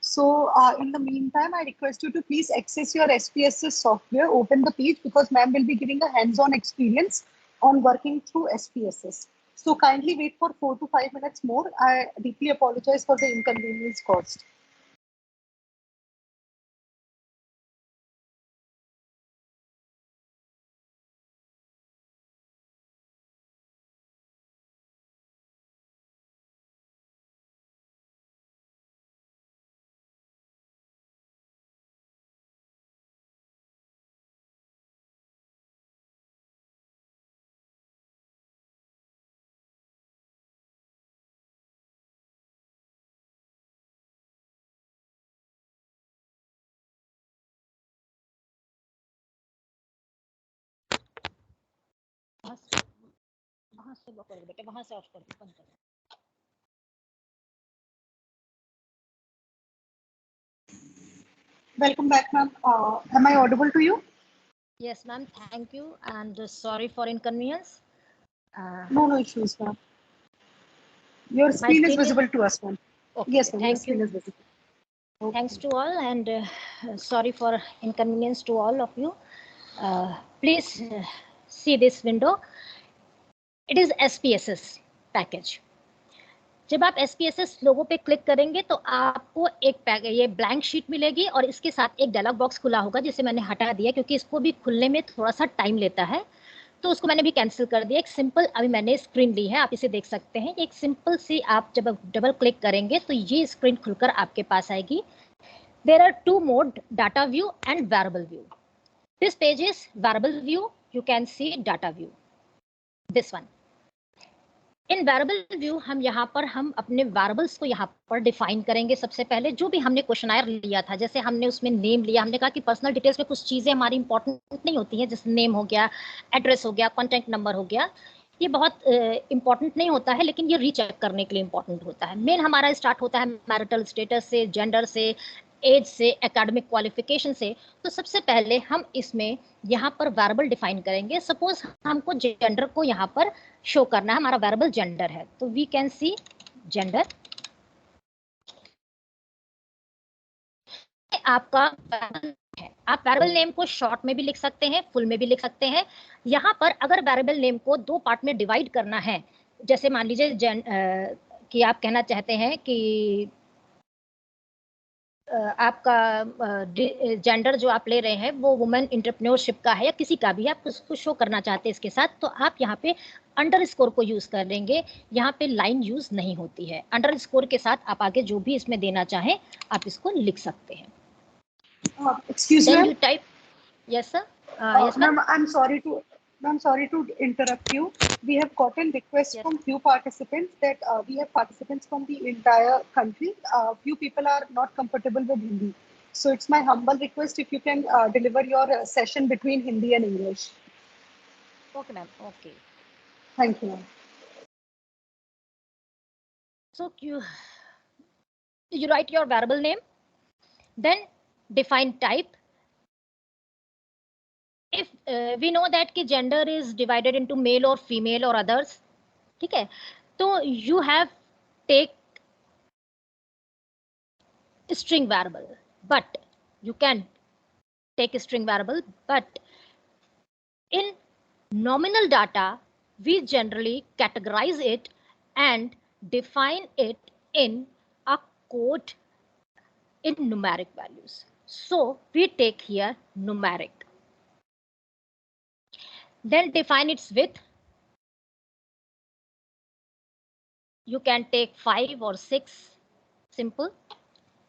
So in the meantime, I request you to please access your SPSS software, open the page because ma'am will be giving a hands-on experience on working through SPSS. So kindly wait for 4 to 5 minutes more. I deeply apologize for the inconvenience caused. वहां से of कर बेटा, वहां से of कर बंद कर। Welcome back, ma'am. Am I audible to you? Yes, ma'am. Thank you and sorry for inconvenience. No issues, ma'am. Your My screen is screen is visible to us, ma'am. okay. Yes, ma'am. Your Thank screen you. is visible. Okay. Thanks to all and sorry for inconvenience to all of you. Please see this window. It is SPSS package. जब आप SPSS लोगो पे click करेंगे तो आपको एक ये blank sheet मिलेगी और इसके साथ एक डायलॉग बॉक्स खुला होगा जिसे मैंने हटा दिया क्योंकि इसको भी खुलने में थोड़ा सा टाइम लेता है, तो उसको मैंने भी कैंसिल कर दिया। एक सिंपल अभी मैंने स्क्रीन ली है, आप इसे देख सकते हैं। एक सिंपल सी आप जब डबल क्लिक करेंगे तो ये स्क्रीन खुलकर आपके पास आएगी। There are two mode, data view and variable view. This page is variable view, you can see data view, this one. In variable view हम अपने वेरिएबल्स को यहाँ पर डिफाइन करेंगे। सबसे पहले जो भी हमने क्वेश्चनायर लिया था, जैसे हमने उसमें नेम लिया, हमने कहा कि पर्सनल डिटेल्स में कुछ चीज़ें हमारी इंपॉर्टेंट नहीं होती हैं, जैसे नेम हो गया, एड्रेस हो गया, कॉन्टैक्ट नंबर हो गया, ये बहुत इंपॉर्टेंट नहीं होता है, लेकिन ये रीचेक करने के लिए इंपॉर्टेंट होता है। मेन हमारा स्टार्ट होता है मैरिटल स्टेटस से, जेंडर से, एज से, एकेडमिक क्वालिफिकेशन से। तो सबसे पहले हम इसमें यहाँ पर वेरिएबल डिफाइन करेंगे। सपोज हमको जेंडर को यहाँ पर शो करना है, हमारा वेरिएबल जेंडर है, तो वी कैन सी जेंडर। आपका है, आप वेरिएबल नेम को शॉर्ट में भी लिख सकते हैं, फुल में भी लिख सकते हैं। यहाँ पर अगर वेरिएबल नेम को दो पार्ट में डिवाइड करना है, जैसे मान लीजिए कि आप कहना चाहते हैं कि आपका जेंडर जो आप ले रहे हैं वो वुमेन एंटरप्रेन्योरशिप का है या किसी का भी, आप उसको शो करना चाहते हैं इसके साथ, तो आप यहाँ पे अंडरस्कोर को यूज कर लेंगे। यहाँ पे लाइन यूज नहीं होती है। अंडरस्कोर के साथ आप आगे जो भी इसमें देना चाहें आप इसको लिख सकते हैं। Excuse Then me. you type. Yes sir. Yes ma'am. Ma'am, I'm sorry to interrupt you. We have gotten requests Yes. from few participants that we have participants from the entire country. Few people are not comfortable with Hindi. So it's my humble request if you can deliver your session between Hindi and English. Okay ma'am. Okay. Thank you, ma'am. So you write your variable name, then define type. If we know that कि gender is divided into male or female or others, ठीक है, तो you have take string variable, but you can take a string variable, but in nominal data we generally categorize it and define it in a code in numeric values. So we take here numeric, then define its width. You can take 5 or 6, simple.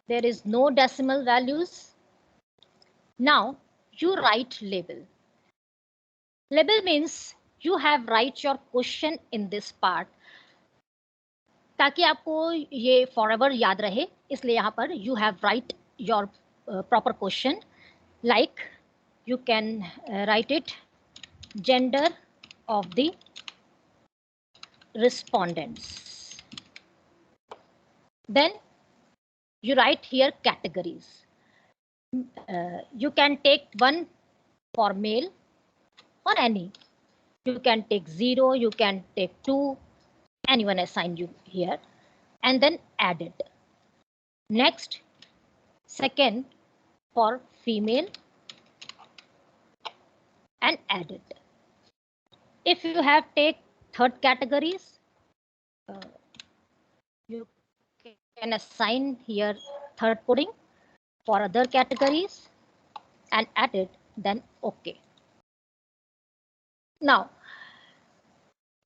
There is no decimal values. Now you write label. Label means you have write your question in this part, ताकि आपको ये forever याद रहे, इसलिए यहाँ पर you have write your proper question. Like you can write it gender of the respondents. Then you write here categories. You can take one for male, or any. You can take 0, you can take 2, anyone assign you here, and then add it. Next, second for female and add it. If you have take third categories, you can assign here third coding for other categories and add it, then OK. Now,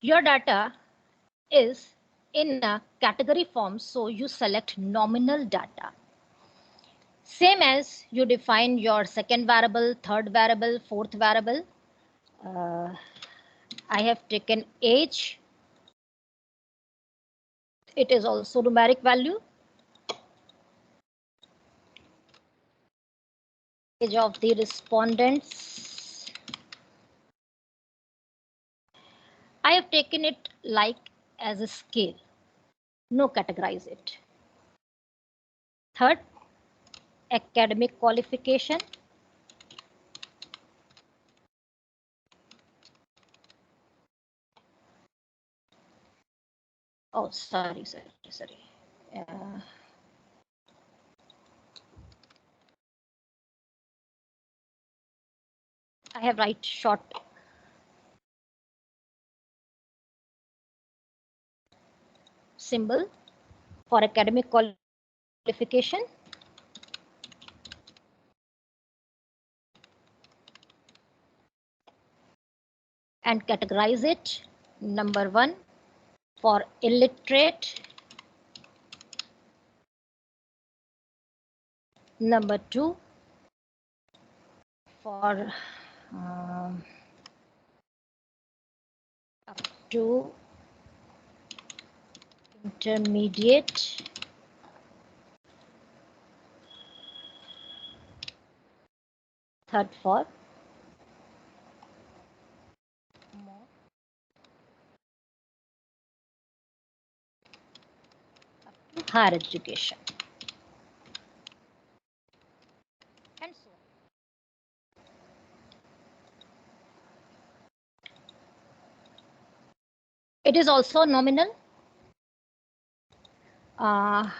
your data is in a category form, so you select nominal data. Same as you define your second variable, third variable, fourth variable. I have taken age. It is also numeric value. Age of the respondents. I have taken it like as a scale. No categorize it. Third, academic qualification. Oh, sorry. I have write short symbol for academic qualification. And categorize it. Number 1 for illiterate. Number 2 for up to intermediate. Third for more. Up to higher education. And so on. It is also nominal. I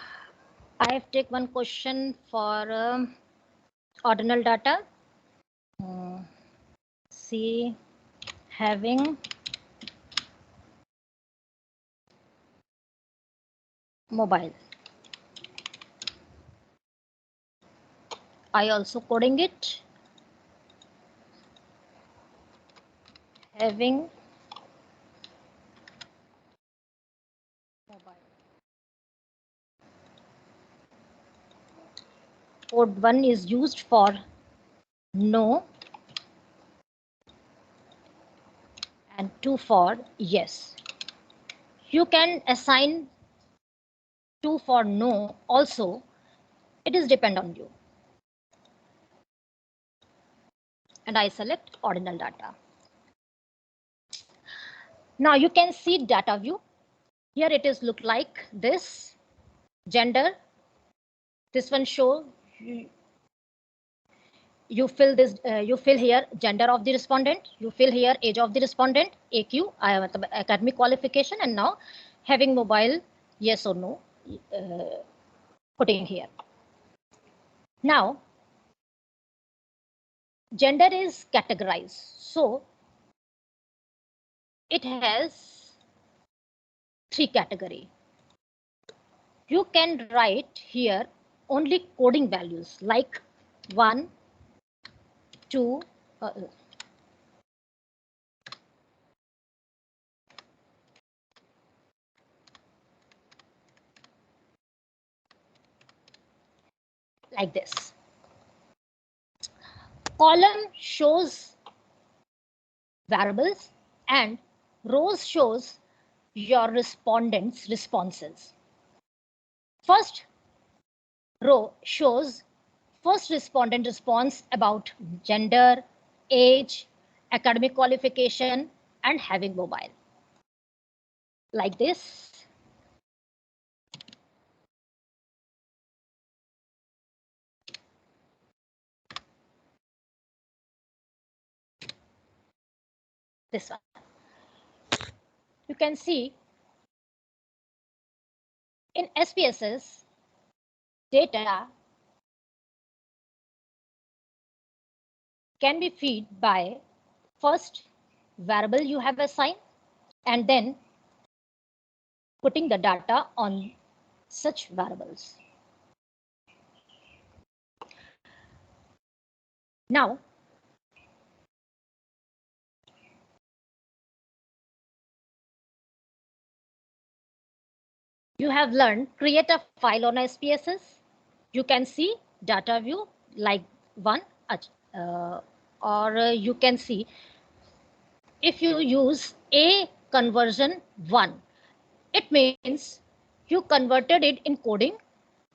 have take one question for ordinal data. See, having mobile. I also coding it. Having mobile. Code 1 is used for no and 2 for yes. You can assign 2 for no also. It is depend on you. And I select ordinal data. Now you can see data view. Here it is look like this. Gender. This one show you fill this. You fill here gender of the respondent. You fill here age of the respondent. AQ, academic qualification, and now having mobile, yes or no, putting here. Now gender is categorized, so it has 3 category. You can write here only coding values like 1, 2, like this. Column shows variables and rows shows your respondents' responses. First row shows first respondent response about gender, age, academic qualification, and having mobile. Like this. this one. You can see in SPSS data can be fed by first variable you have assigned and then putting the data on such variables. Now, you have learned create a file on SPSS. You can see data view like one, or you can see if you use a conversion 1, it means you converted it in coding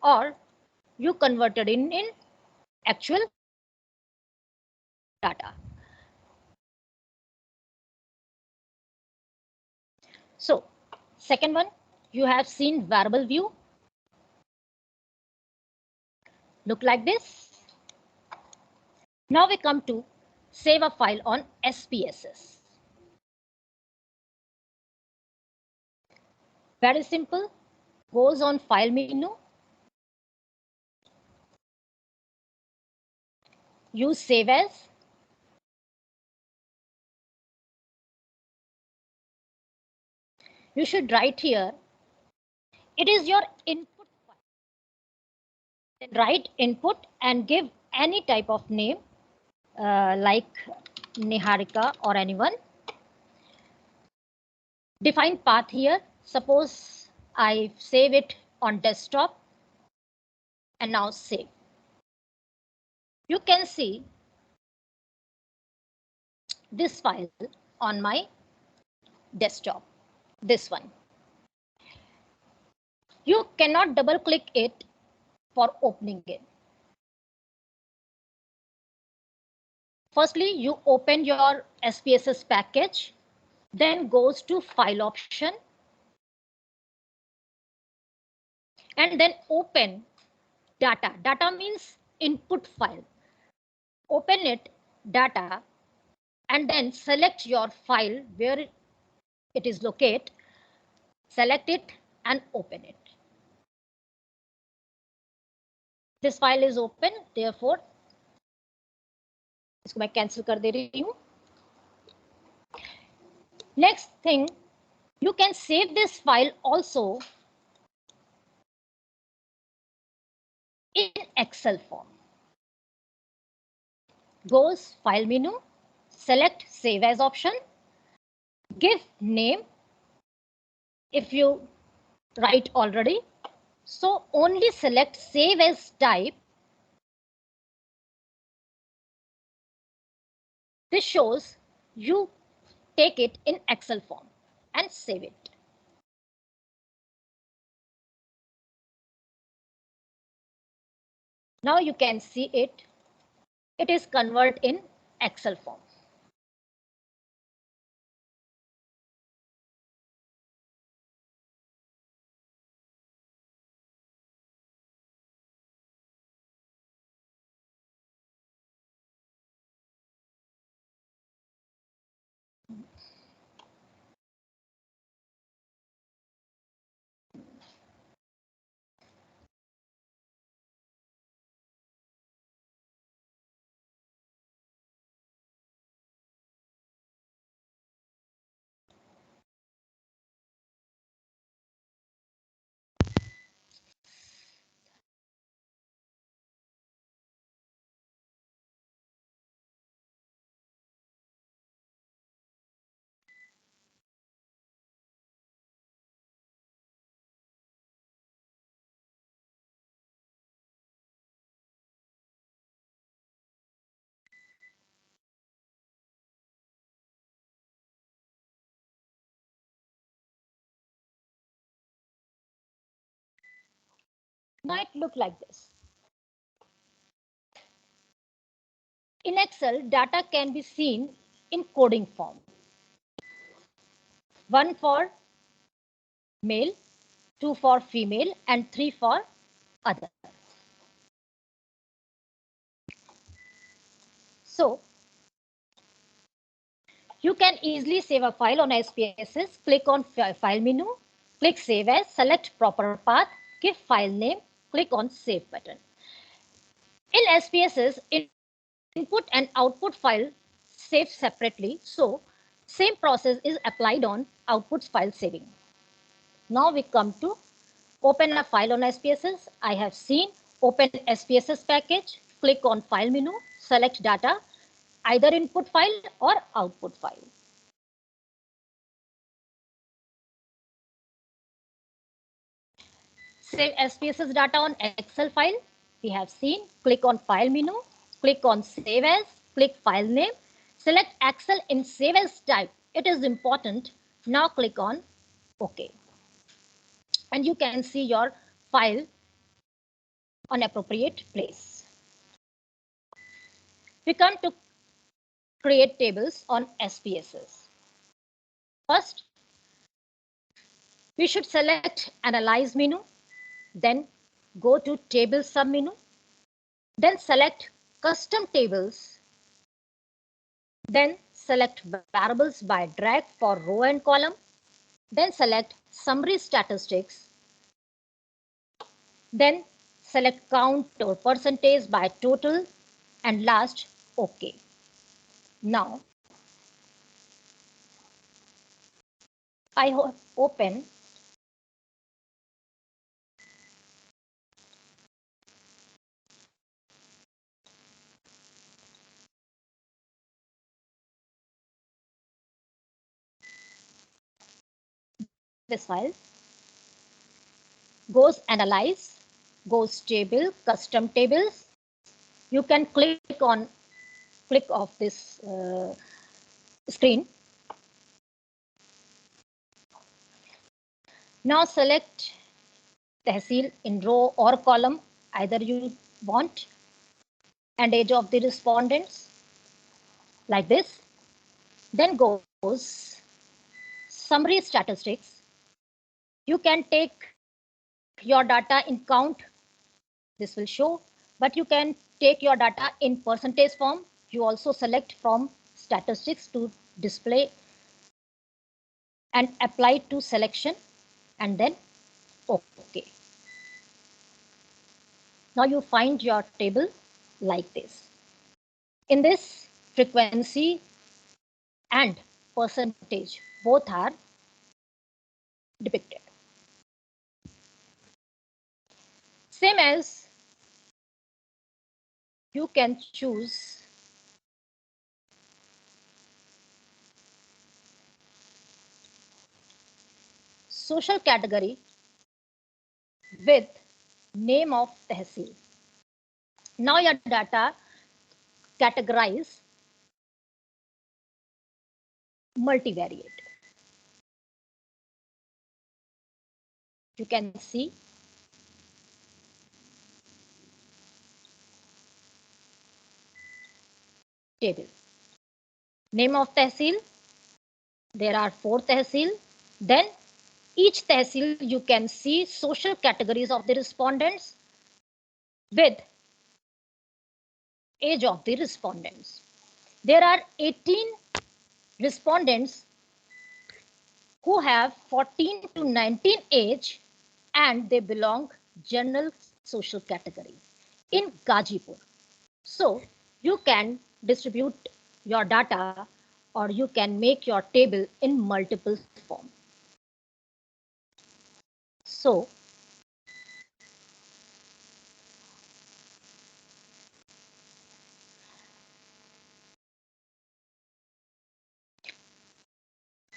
or you converted in actual data. So second one, you have seen variable view look like this. Now we come to save a file on SPSS. Very simple, goes on file menu, use save as. You should write here, it is your input file. Then write input and give any type of name like NIHARIKA or anyone. Define path here. Suppose I save it on desktop and now save. You can see this file on my desktop, this one. You cannot double click it for opening it. Firstly, you open your SPSS package, then goes to file option, and then open data. Data means input file. Open it, data, and then select your file where it is located. Select it and open it. This file is open, therefore इसको मैं cancel कर दे रही हूँ. Next thing, you can save this file also in Excel form. Goes file menu, select save as option, give name if you write already. So only select save as type. This shows you take it in Excel form and save it. Now you can see it. It is converted in Excel form. Now it look like this. In Excel, data can be seen in coding form. 1 for male, 2 for female, and 3 for other. So You can easily save a file on SPSS. Click on File menu, click Save As, select proper path, give file name, click on Save button. In SPSS, input and output file saved separately, so same process is applied on output file saving. Now we come to open a file on SPSS. I have seen open SPSS package, click on File menu, select data, either input file or output file. Save SPSS data on Excel file. We have seen, click on File menu, click on Save As, click File name, select Excel in Save As type. It is important. Now click on OK. And you can see your file on appropriate place. We come to create tables on SPSS. First, we should select Analyze menu, then go to Table submenu, then select Custom Tables, then select Variables by drag for row and column, then select Summary Statistics, then select Count or Percentage by Total, and last OK. Now I open this file, goes Analyze, goes Table, Custom Tables. You can click off this screen. Now select Tehsil in row or column, either you want, and age of the respondents, like this. Then goes Summary Statistics. You can take your data in count, this will show, but you can take your data in percentage form. You also select from statistics to display and apply to selection, and then OK. Now you find your table like this. In this, frequency and percentage both are depicted. Same as you can choose social category with name of tehsil. Now your data categorize multivariate. You can see table. Name of tehsil. There are 4 tehsil. Then each tehsil you can see social categories of the respondents with age of the respondents. There are 18 respondents who have 14 to 19 age and they belong general social category in Gazipur. So you can distribute your data or you can make your table in multiple form. So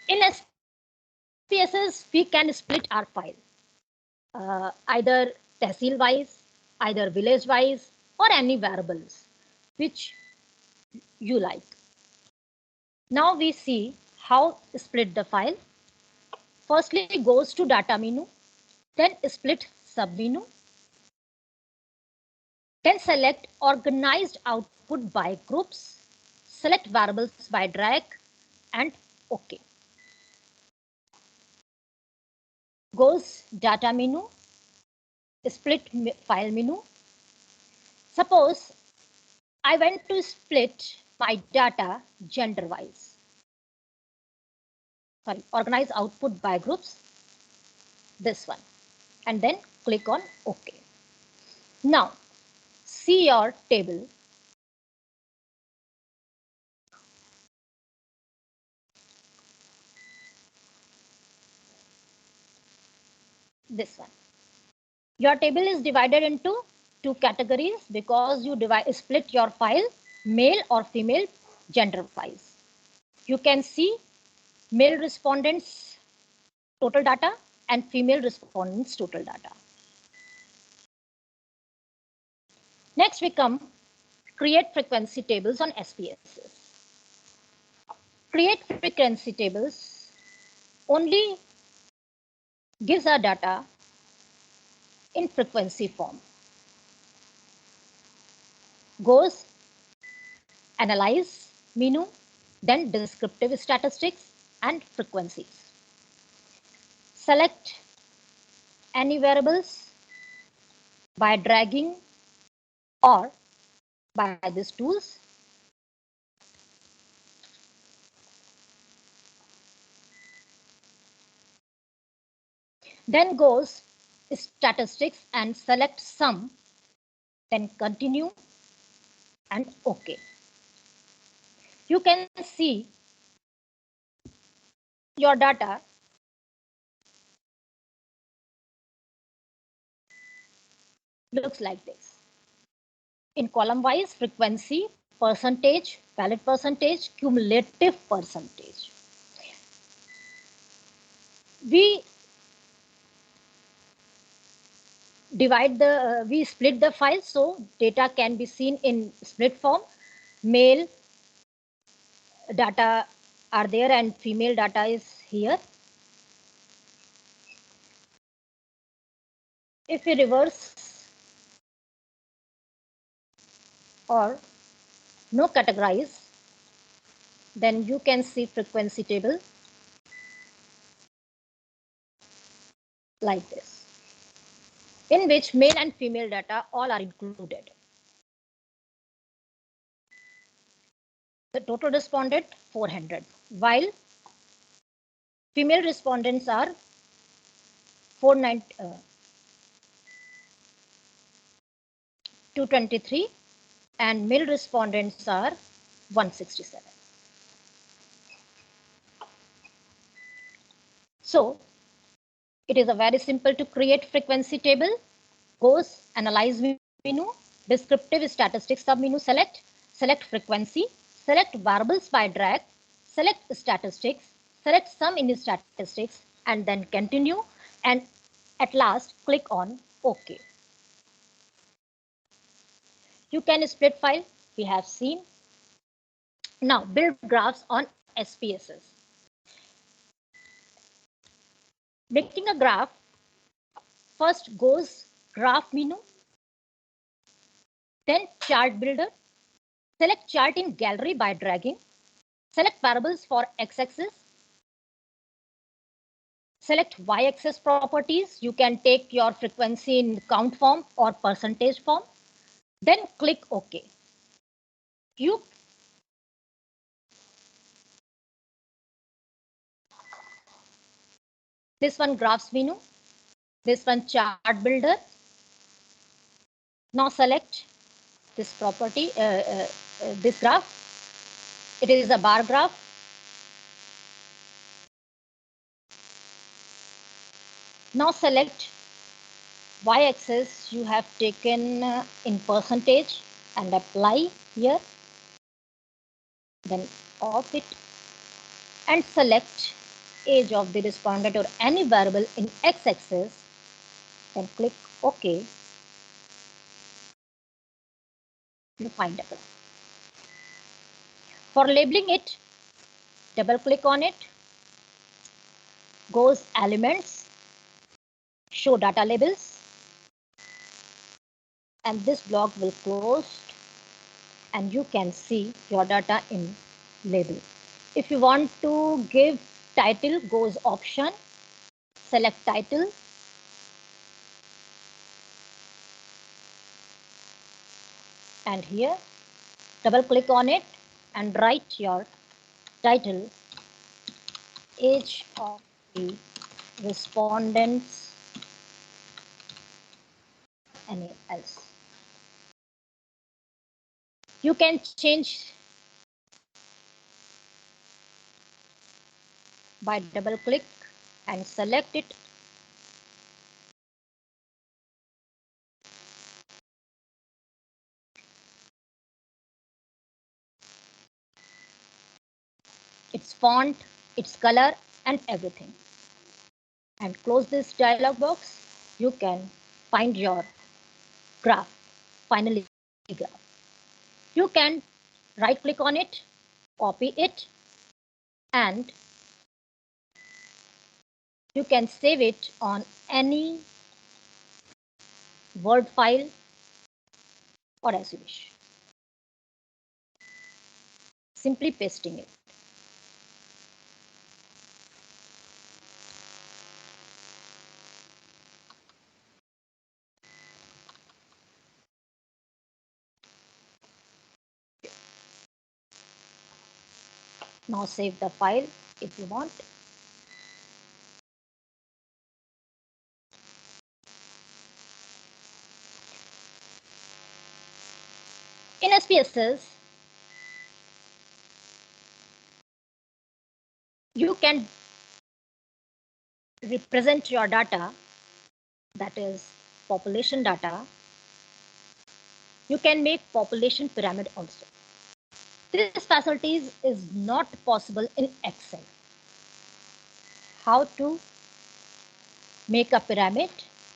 in SPSS, we can split our file either tehsil wise, either village wise, or any variables which you like. Now we see how split the file. Firstly, goes to data menu, then split submenu, then select organized output by groups, select variables by drag, and OK. Goes data menu, split file menu. Suppose I went to split my data gender wise. organize output by groups, this one, and then click on OK. Now see your table. This one. Your table is divided into two categories because you split your file male or female gender files. You can see male respondents total data and female respondents total data. Next we come create frequency tables on SPSS. Create frequency tables only gives our data in frequency form. Goes analyze menu, then descriptive statistics and frequencies. Select any variables by dragging or by these tools. Then goes statistics and select sum, then continue and OK. You can see your data looks like this. In column wise, frequency, percentage, valid percentage, cumulative percentage. We we split the file so data can be seen in split form. Male data are there and female data is here. If we reverse or no categorize, then you can see frequency table like this, in which male and female data all are included. The total respondent 400, while female respondents are 223 and male respondents are 167. So it is a very simple to create frequency table. Goes analyze menu, descriptive statistics submenu, select frequency, select variables by drag, select statistics, select sum in statistics, and then continue, and at last click on OK. You can split file, we have seen. Now build graphs on SPSS. Making a graph, first goes graph menu, then chart builder. Select chart in gallery by dragging. Select variables for x-axis. Select y-axis properties. You can take your frequency in count form or percentage form. Then click OK. This one graphs menu. This one chart builder. Now select this property, this graph. It is a bar graph. Now select y-axis you have taken in percentage and apply here. Then off it and select age of the respondent or any variable in x-axis. Then click OK. You find a graph. For labeling it, double click on it. Goes elements, show data labels, and this block will close and you can see your data in label. If you want to give title, goes option, select title, and here double click on it and write your title age of the respondents, any else. You can change by double click and select it. Its font, its color, and everything. And close this dialog box. You can find your graph, finally graph. You can right click on it, copy it, and you can save it on any Word file or as you wish. Simply pasting it. Now save the file if you want. In SPSS, you can represent your data, that is population data. You can make population pyramid also. This facilities is not possible in Excel. How to make a pyramid?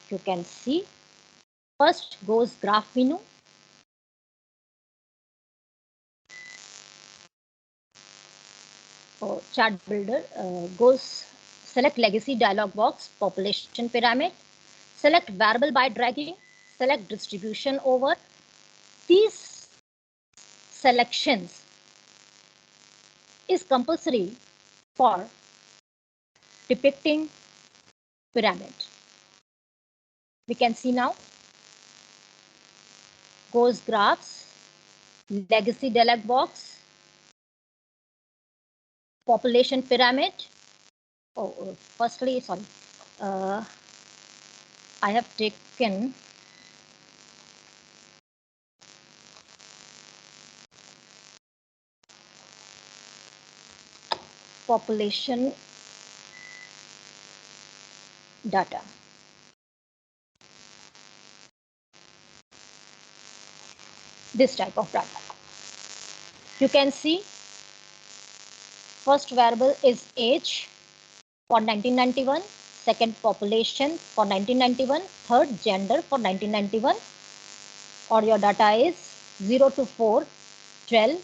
You can see. First goes graph menu. Chart builder goes select legacy dialog box, population pyramid. Select variable by dragging. Select distribution over. These selections is compulsory for depicting pyramid. We can see now. Goes graphs, legacy dialog box, population pyramid. Firstly, sorry, I have taken population data. This type of data. You can see first variable is age for 1991, second population for 1991, third gender for 1991, or your data is 0 to 4, 12,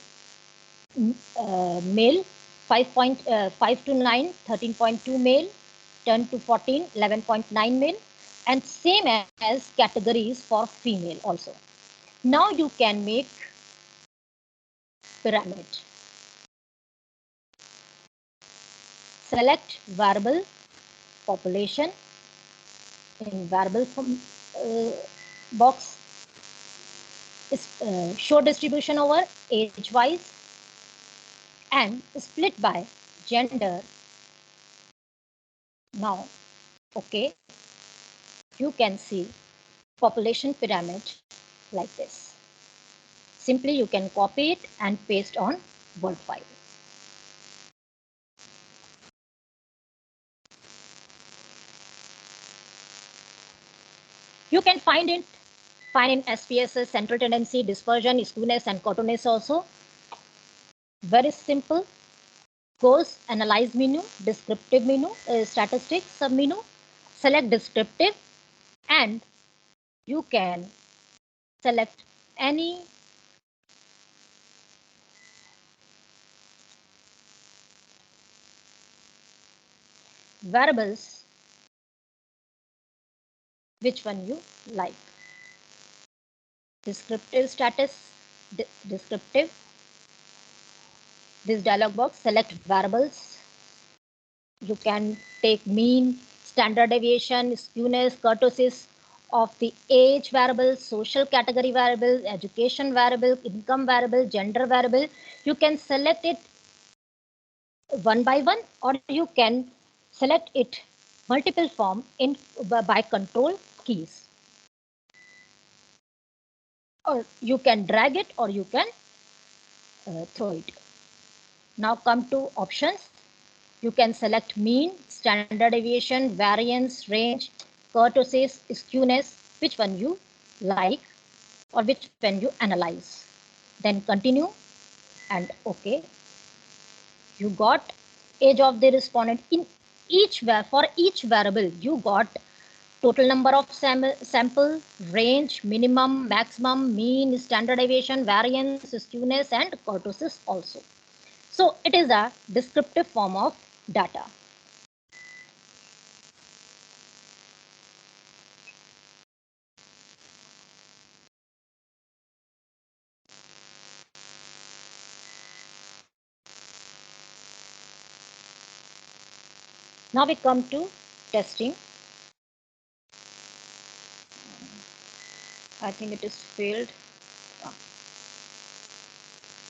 male, 5 to 9, 13.2 male, 10 to 14, 11.9 male, and same as categories for female also. Now you can make pyramid. Select variable population in variable box is show distribution over age wise and split by gender. Now, okay, you can see population pyramid like this. Simply you can copy it and paste on Word file. You can find in SPSS, central tendency, dispersion, skewness, and cottoness also. Very simple. Goes analyze menu, descriptive menu, statistics sub menu. Select descriptive, and you can select any variables, which one you like. Descriptive status, descriptive. This dialog box, select variables. You can take mean, standard deviation, skewness, kurtosis of the age variable, social category variable, education variable, income variable, gender variable. You can select it one by one, or you can select it multiple form in by control keys, or you can drag it or you can throw it. Now come to options. You can select mean, standard deviation, variance, range, kurtosis, skewness, which one you like or which one you analyze. Then continue and OK. You got age of the respondent in for each variable. You got total number of sample, range, minimum, maximum, mean, standard deviation, variance, skewness, and kurtosis also. So it is a descriptive form of data. Now we come to testing. I think it is failed.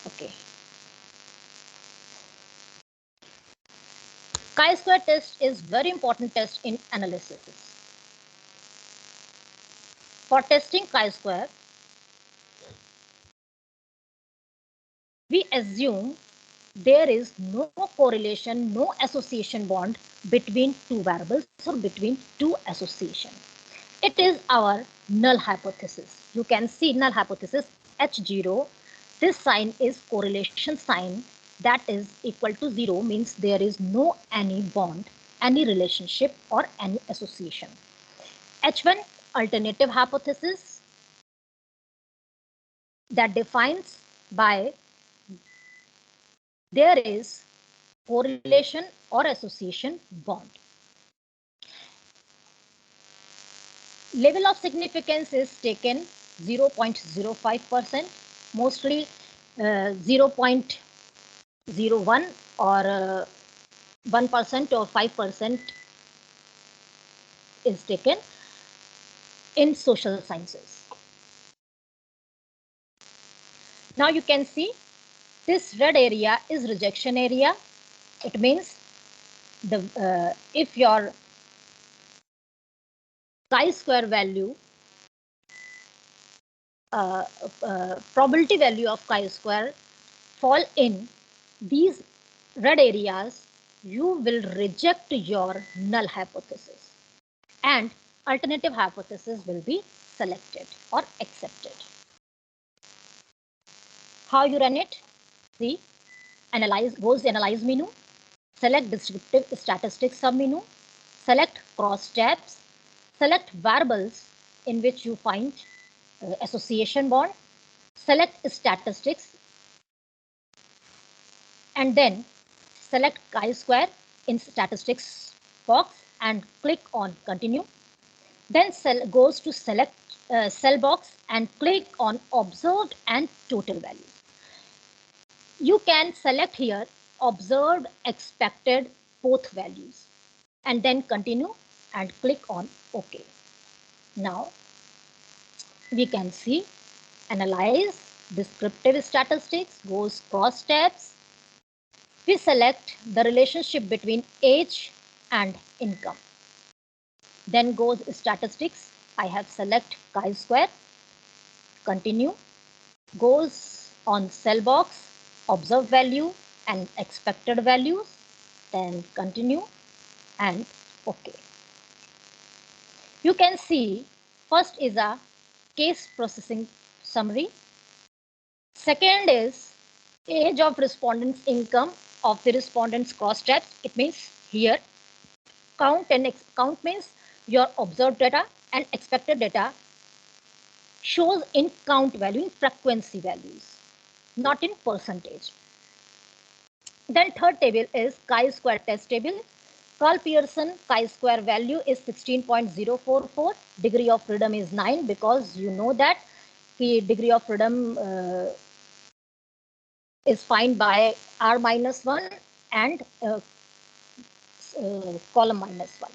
Okay. Chi-square test is very important test in analysis. For testing chi-square, we assume there is no correlation, no association bond between two variables or between two association. It is our null hypothesis. You can see null hypothesis H0. This sign is correlation sign, that is equal to 0, means there is no any bond, any relationship or any association. H1 alternative hypothesis, that defines by there is correlation or association bond. Level of significance is taken 0.05%, mostly 0.01 or 1% or 5% is taken in social sciences. Now you can see this red area is rejection area. It means if your chi-square value, probability value of chi-square fall in these red areas, you will reject your null hypothesis and alternative hypothesis will be selected or accepted. How you run it? See, goes to analyze menu, select descriptive statistics submenu, select cross tabs, select variables in which you find association bond, select statistics, and then select chi-square in statistics box and click on continue. Then goes to select cell box and click on observed and total values. You can select here observed, expected, both values, and then continue and click on OK. Now we can see analyze descriptive statistics, goes cross tabs. We select the relationship between age and income. Then goes statistics. I have select chi-square, continue, goes on cell box, observed value and expected values, then continue and OK. You can see first is a case processing summary. Second is age of respondents, income of the respondents cross tabs. It means here count, and count means your observed data, and expected data shows in count value, in frequency values, not in percentage. Then third table is chi-square test table. Carl Pearson chi-square value is 16.044. Degree of freedom is 9, because you know that the degree of freedom is defined by R minus 1 and column minus 1.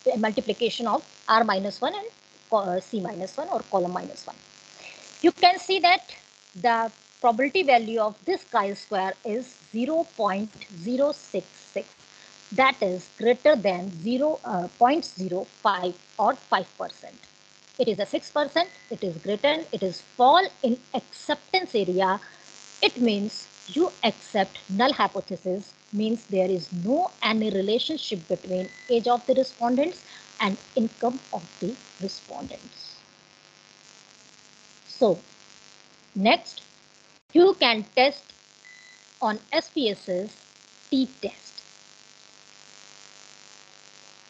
The multiplication of R minus 1 and C minus 1 or column minus 1. You can see that the probability value of this chi-square is 0.066. That is greater than 0.05 or 5%. It is a 6%, it is greater, it is fall in acceptance area. It means you accept null hypothesis, means there is no any relationship between age of the respondents and income of the respondents. So next, you can test on SPSS t-test.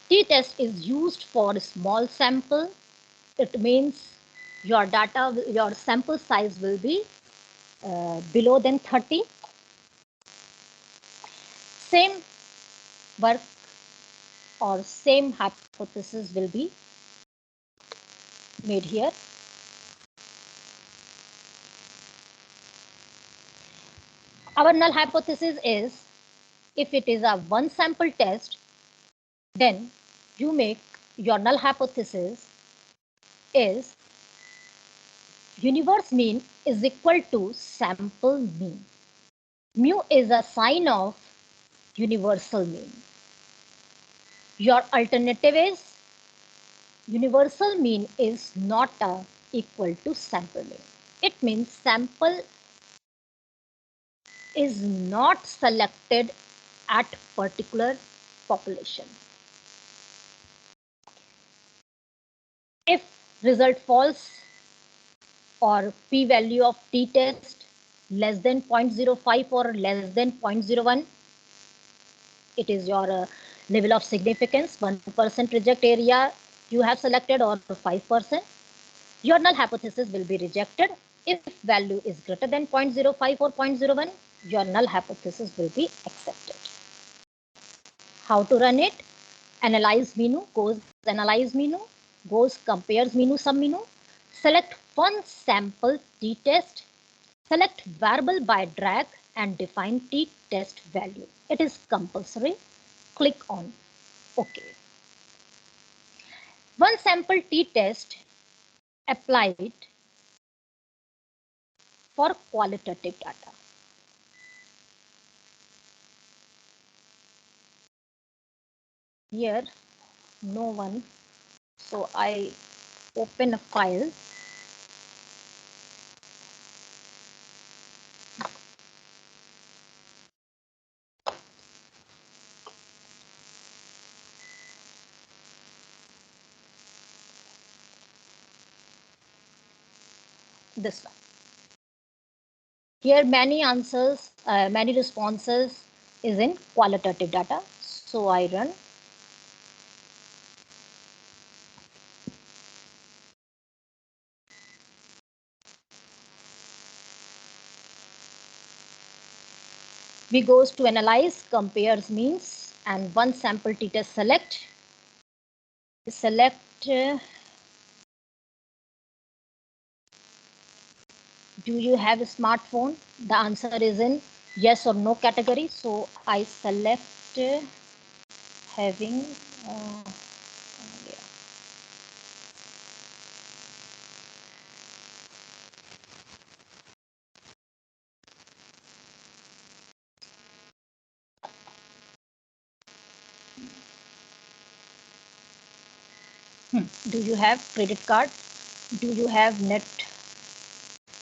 T-test is used for a small sample. It means your data, your sample size will be below than 30. Same work or same hypothesis will be made here. Our null hypothesis is, if it is a one sample test, then you make your null hypothesis is universe mean is equal to sample mean. Mu is a sign of universal mean. Your alternative is universal mean is not equal to sample mean. It means sample is not selected at particular population. If result false or p-value of t-test less than 0.05 or less than 0.01, it is your level of significance, 1% reject area you have selected or 5%, your null hypothesis will be rejected. If value is greater than 0.05 or 0.01, your null hypothesis will be accepted. How to run it? Analyze menu, goes analyze menu, goes compares menu sub menu, select one sample t-test, select variable by drag and define t-test value. It is compulsory. Click on OK. One sample t-test applied for qualitative data. Here, no one. So I open a file. This one. Here many answers, many responses is in qualitative data. So I run. We goes to analyze, compares means, and one sample t-test select. Select do you have a smartphone? The answer is in yes or no category. So I select having do you have credit card? Do you have net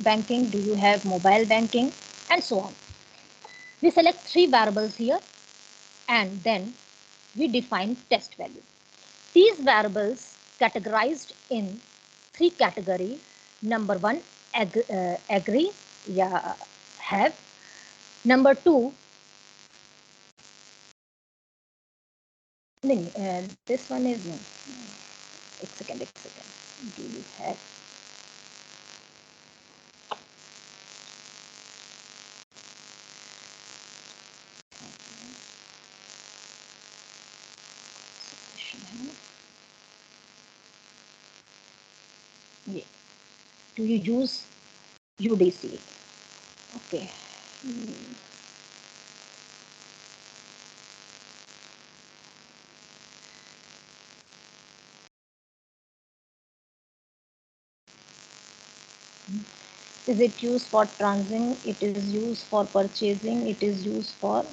banking? Do you have mobile banking? And so on. We select three variables here and then we define test value. These variables categorized in three categories. Number one, agree, yeah, have. Number two, this one is, एक second. Do you have? Yeah. Do you use UDC? Okay. Is it used for transing? It is used for purchasing. It is used for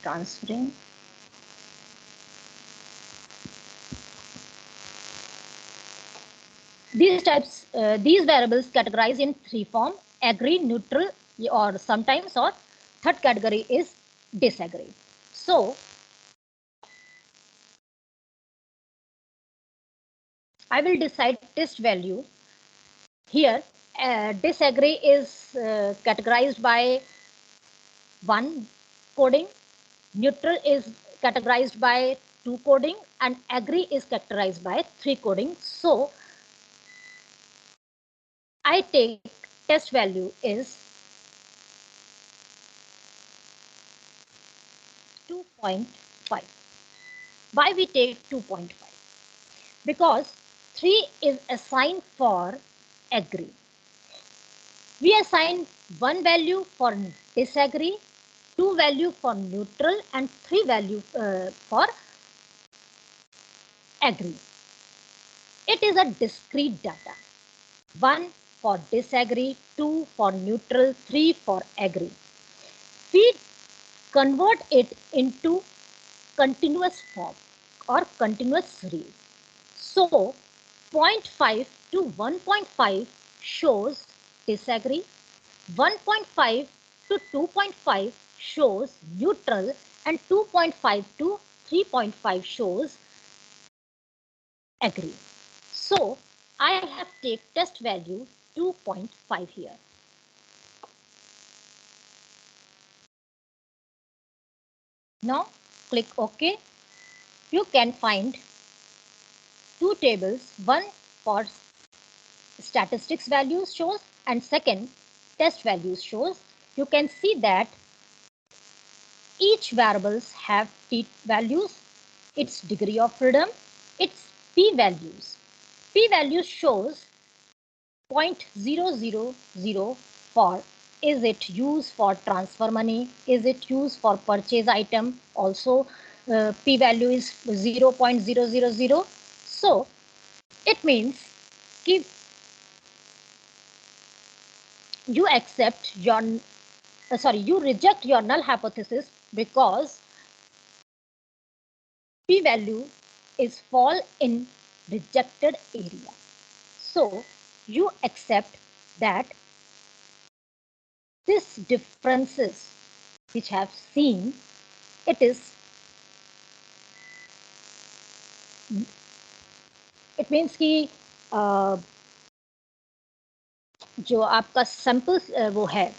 transferring. These variables categorize in three form: agree, neutral, or sometimes, or third category is disagree. So I will decide test value. Here, disagree is categorized by 1 coding, neutral is categorized by 2 coding, and agree is categorized by 3 coding. So I take test value is 2.5. Why we take 2.5? Because 3 is assigned for agree. We assign 1 value for disagree, 2 value for neutral, and 3 value for agree. It is a discrete data. 1 for disagree, 2 for neutral, 3 for agree. We convert it into continuous form or continuous series. So 0.5 to 1.5 shows disagree, 1.5 to 2.5 shows neutral, and 2.5 to 3.5 shows agree. So I have take test value 2.5 here. Now click OK. You can find two tables, one for statistics values shows and second test values shows. You can see that each variables have t values, its degree of freedom, its p values. P value shows 0.000 for is it used for transfer money, is it used for purchase item, also p value is 0.000. So it means if you accept your you reject your null hypothesis because p value is fall in rejected area. So you accept that this differences which have seen, it is, it means कि जो आपका sample वो है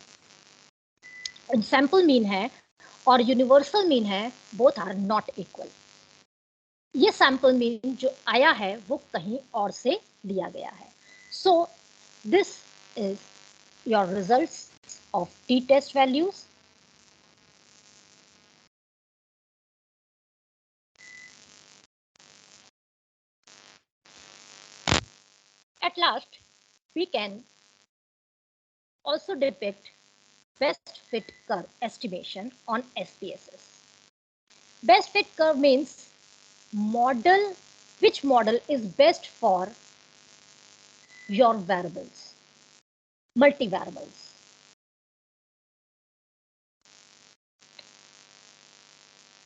sample mean है और universal mean है, both are not equal. ये sample mean जो आया है वो कहीं और से लिया गया है. So this is your results of T test values. At last, we can also depict best fit curve estimation on SPSS. Best fit curve means model, which model is best for your variables, multivariables.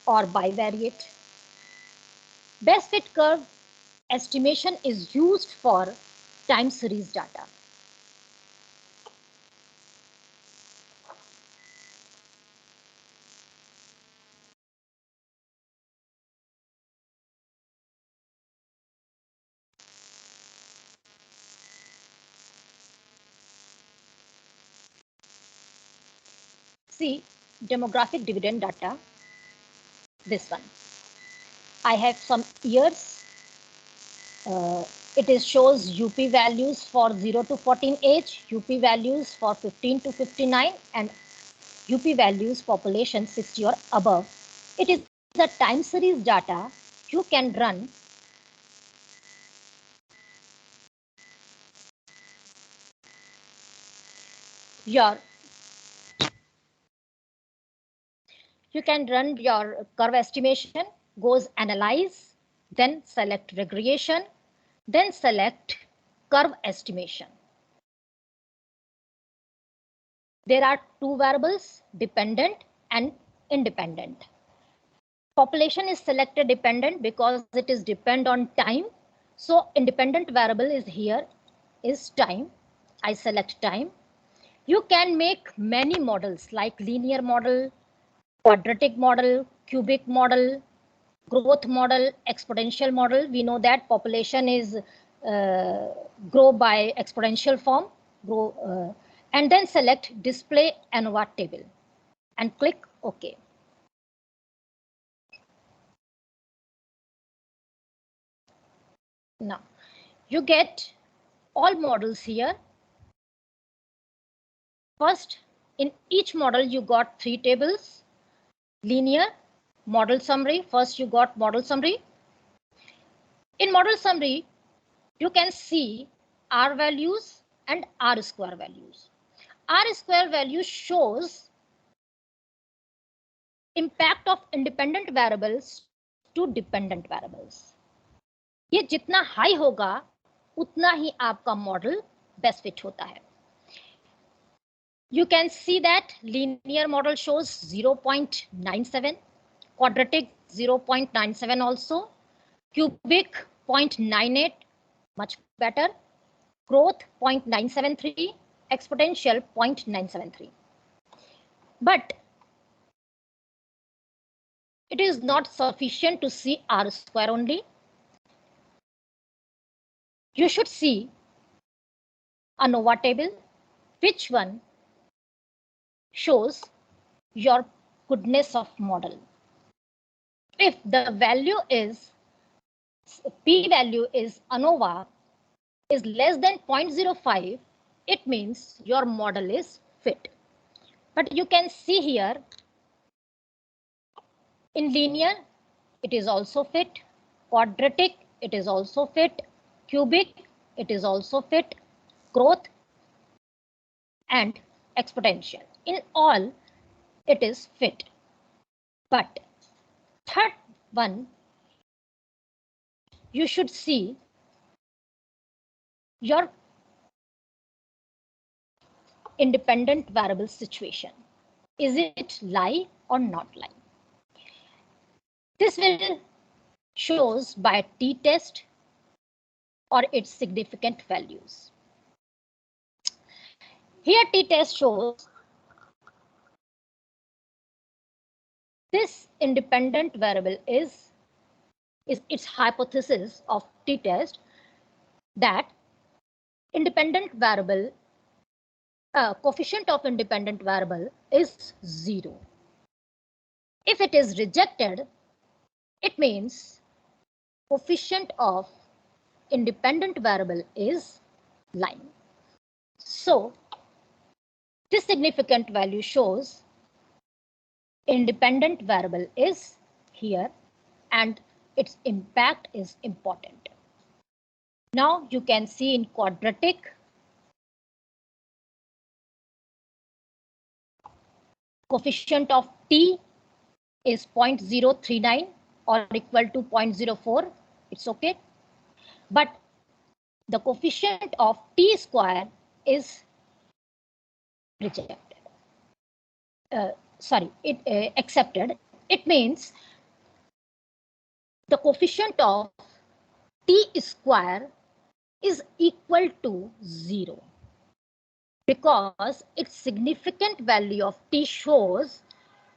Or bivariate. Best fit curve estimation is used for time series data. See demographic dividend data, this one. I have some years. It is shows UP values for 0 to 14 age, UP values for 15 to 59, and UP values population 60 or above. It is the time series data. You can run your curve estimation, goes analyze, then select regression, then select curve estimation. There are two variables, dependent and independent. Population is selected dependent because it is depend on time. So independent variable is here is time. I select time. You can make many models like linear model, quadratic model, cubic model, growth model, exponential model. We know that population is grow by exponential form, and then select display ANOVA table and click OK. Now you get all models here. First, in each model, you got three tables, linear, model summary. First, you got model summary. In model summary, you can see R values and R square values. R square value shows impact of independent variables to dependent variables. ये जितना high होगा उतना ही आपका model best fit होता है. You can see that linear model shows 0.97, quadratic 0.97 also, cubic 0.98, much better, growth 0.973, exponential 0.973. But it is not sufficient to see R square only. You should see ANOVA table, which one shows your goodness of model. If the value is p value is ANOVA is less than 0.05, it means your model is fit. But you can see here in linear it is also fit, quadratic it is also fit, cubic it is also fit, growth and exponential. In all it is fit. But third one, you should see your independent variable situation. Is it lie or not lie? This will shows by t-test or its significant values. Here t-test shows this independent variable is its hypothesis of t-test that independent variable coefficient of independent variable is 0. If it is rejected, it means coefficient of independent variable is lying. So this significant value shows independent variable is here and its impact is important. Now you can see in quadratic coefficient of t is 0.039 or equal to 0.04. It's okay. But the coefficient of t square is rejected. Accepted. It means the coefficient of t square is equal to 0 because its significant value of t shows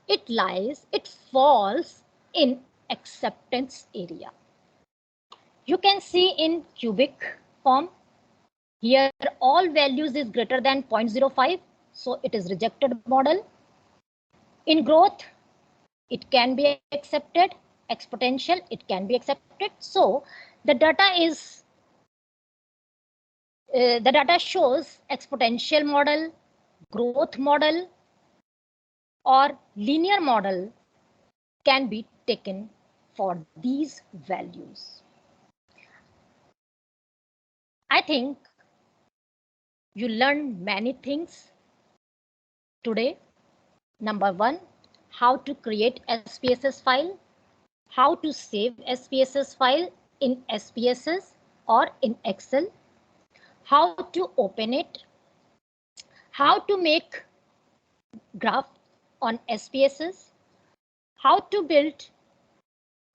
it falls in acceptance area. You can see in cubic form here all values is greater than 0.05, so it is rejected model. In growth it can be accepted, exponential it can be accepted. So the data shows exponential model, growth model or linear model can be taken for these values. I think you learned many things today. Number one, how to create SPSS file, how to save SPSS file in SPSS or in Excel, how to open it, how to make graph on SPSS, how to build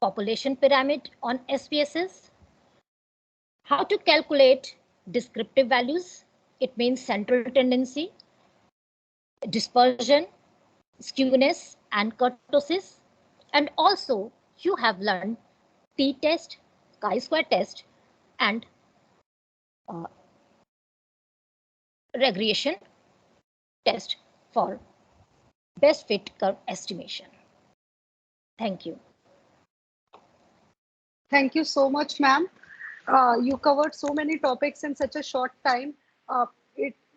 population pyramid on SPSS, how to calculate descriptive values, it means central tendency, dispersion, skewness, and kurtosis. And also, you have learned t-test, chi-square test, and uh, regression test for best fit curve estimation. Thank you. Thank you so much, ma'am. You covered so many topics in such a short time.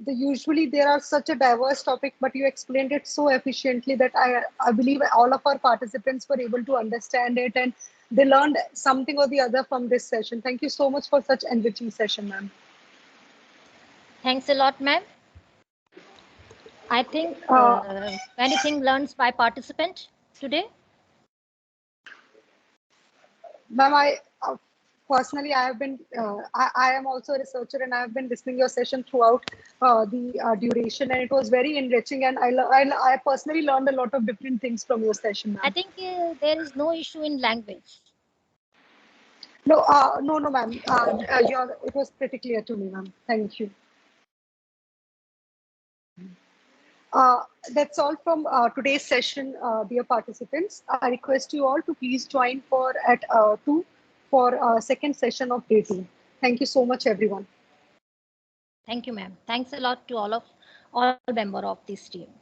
Usually there are such a diverse topic, but you explained it so efficiently that I believe all of our participants were able to understand it and they learned something or the other from this session. Thank you so much for such enriching session, ma'am. Thanks a lot, ma'am. I think anything learned by participant today? Ma'am, personally, I have been, I am also a researcher and I have been listening your session throughout the duration, and it was very enriching. And I personally learned a lot of different things from your session, I ma'am. think there is no issue in language. No, no, ma'am. It was pretty clear to me, ma'am. Thank you. That's all from today's session, dear participants. I request you all to please join for at 2 for second session of day 2. Thank you so much, everyone. Thank you, ma'am. Thanks a lot to all member of this team.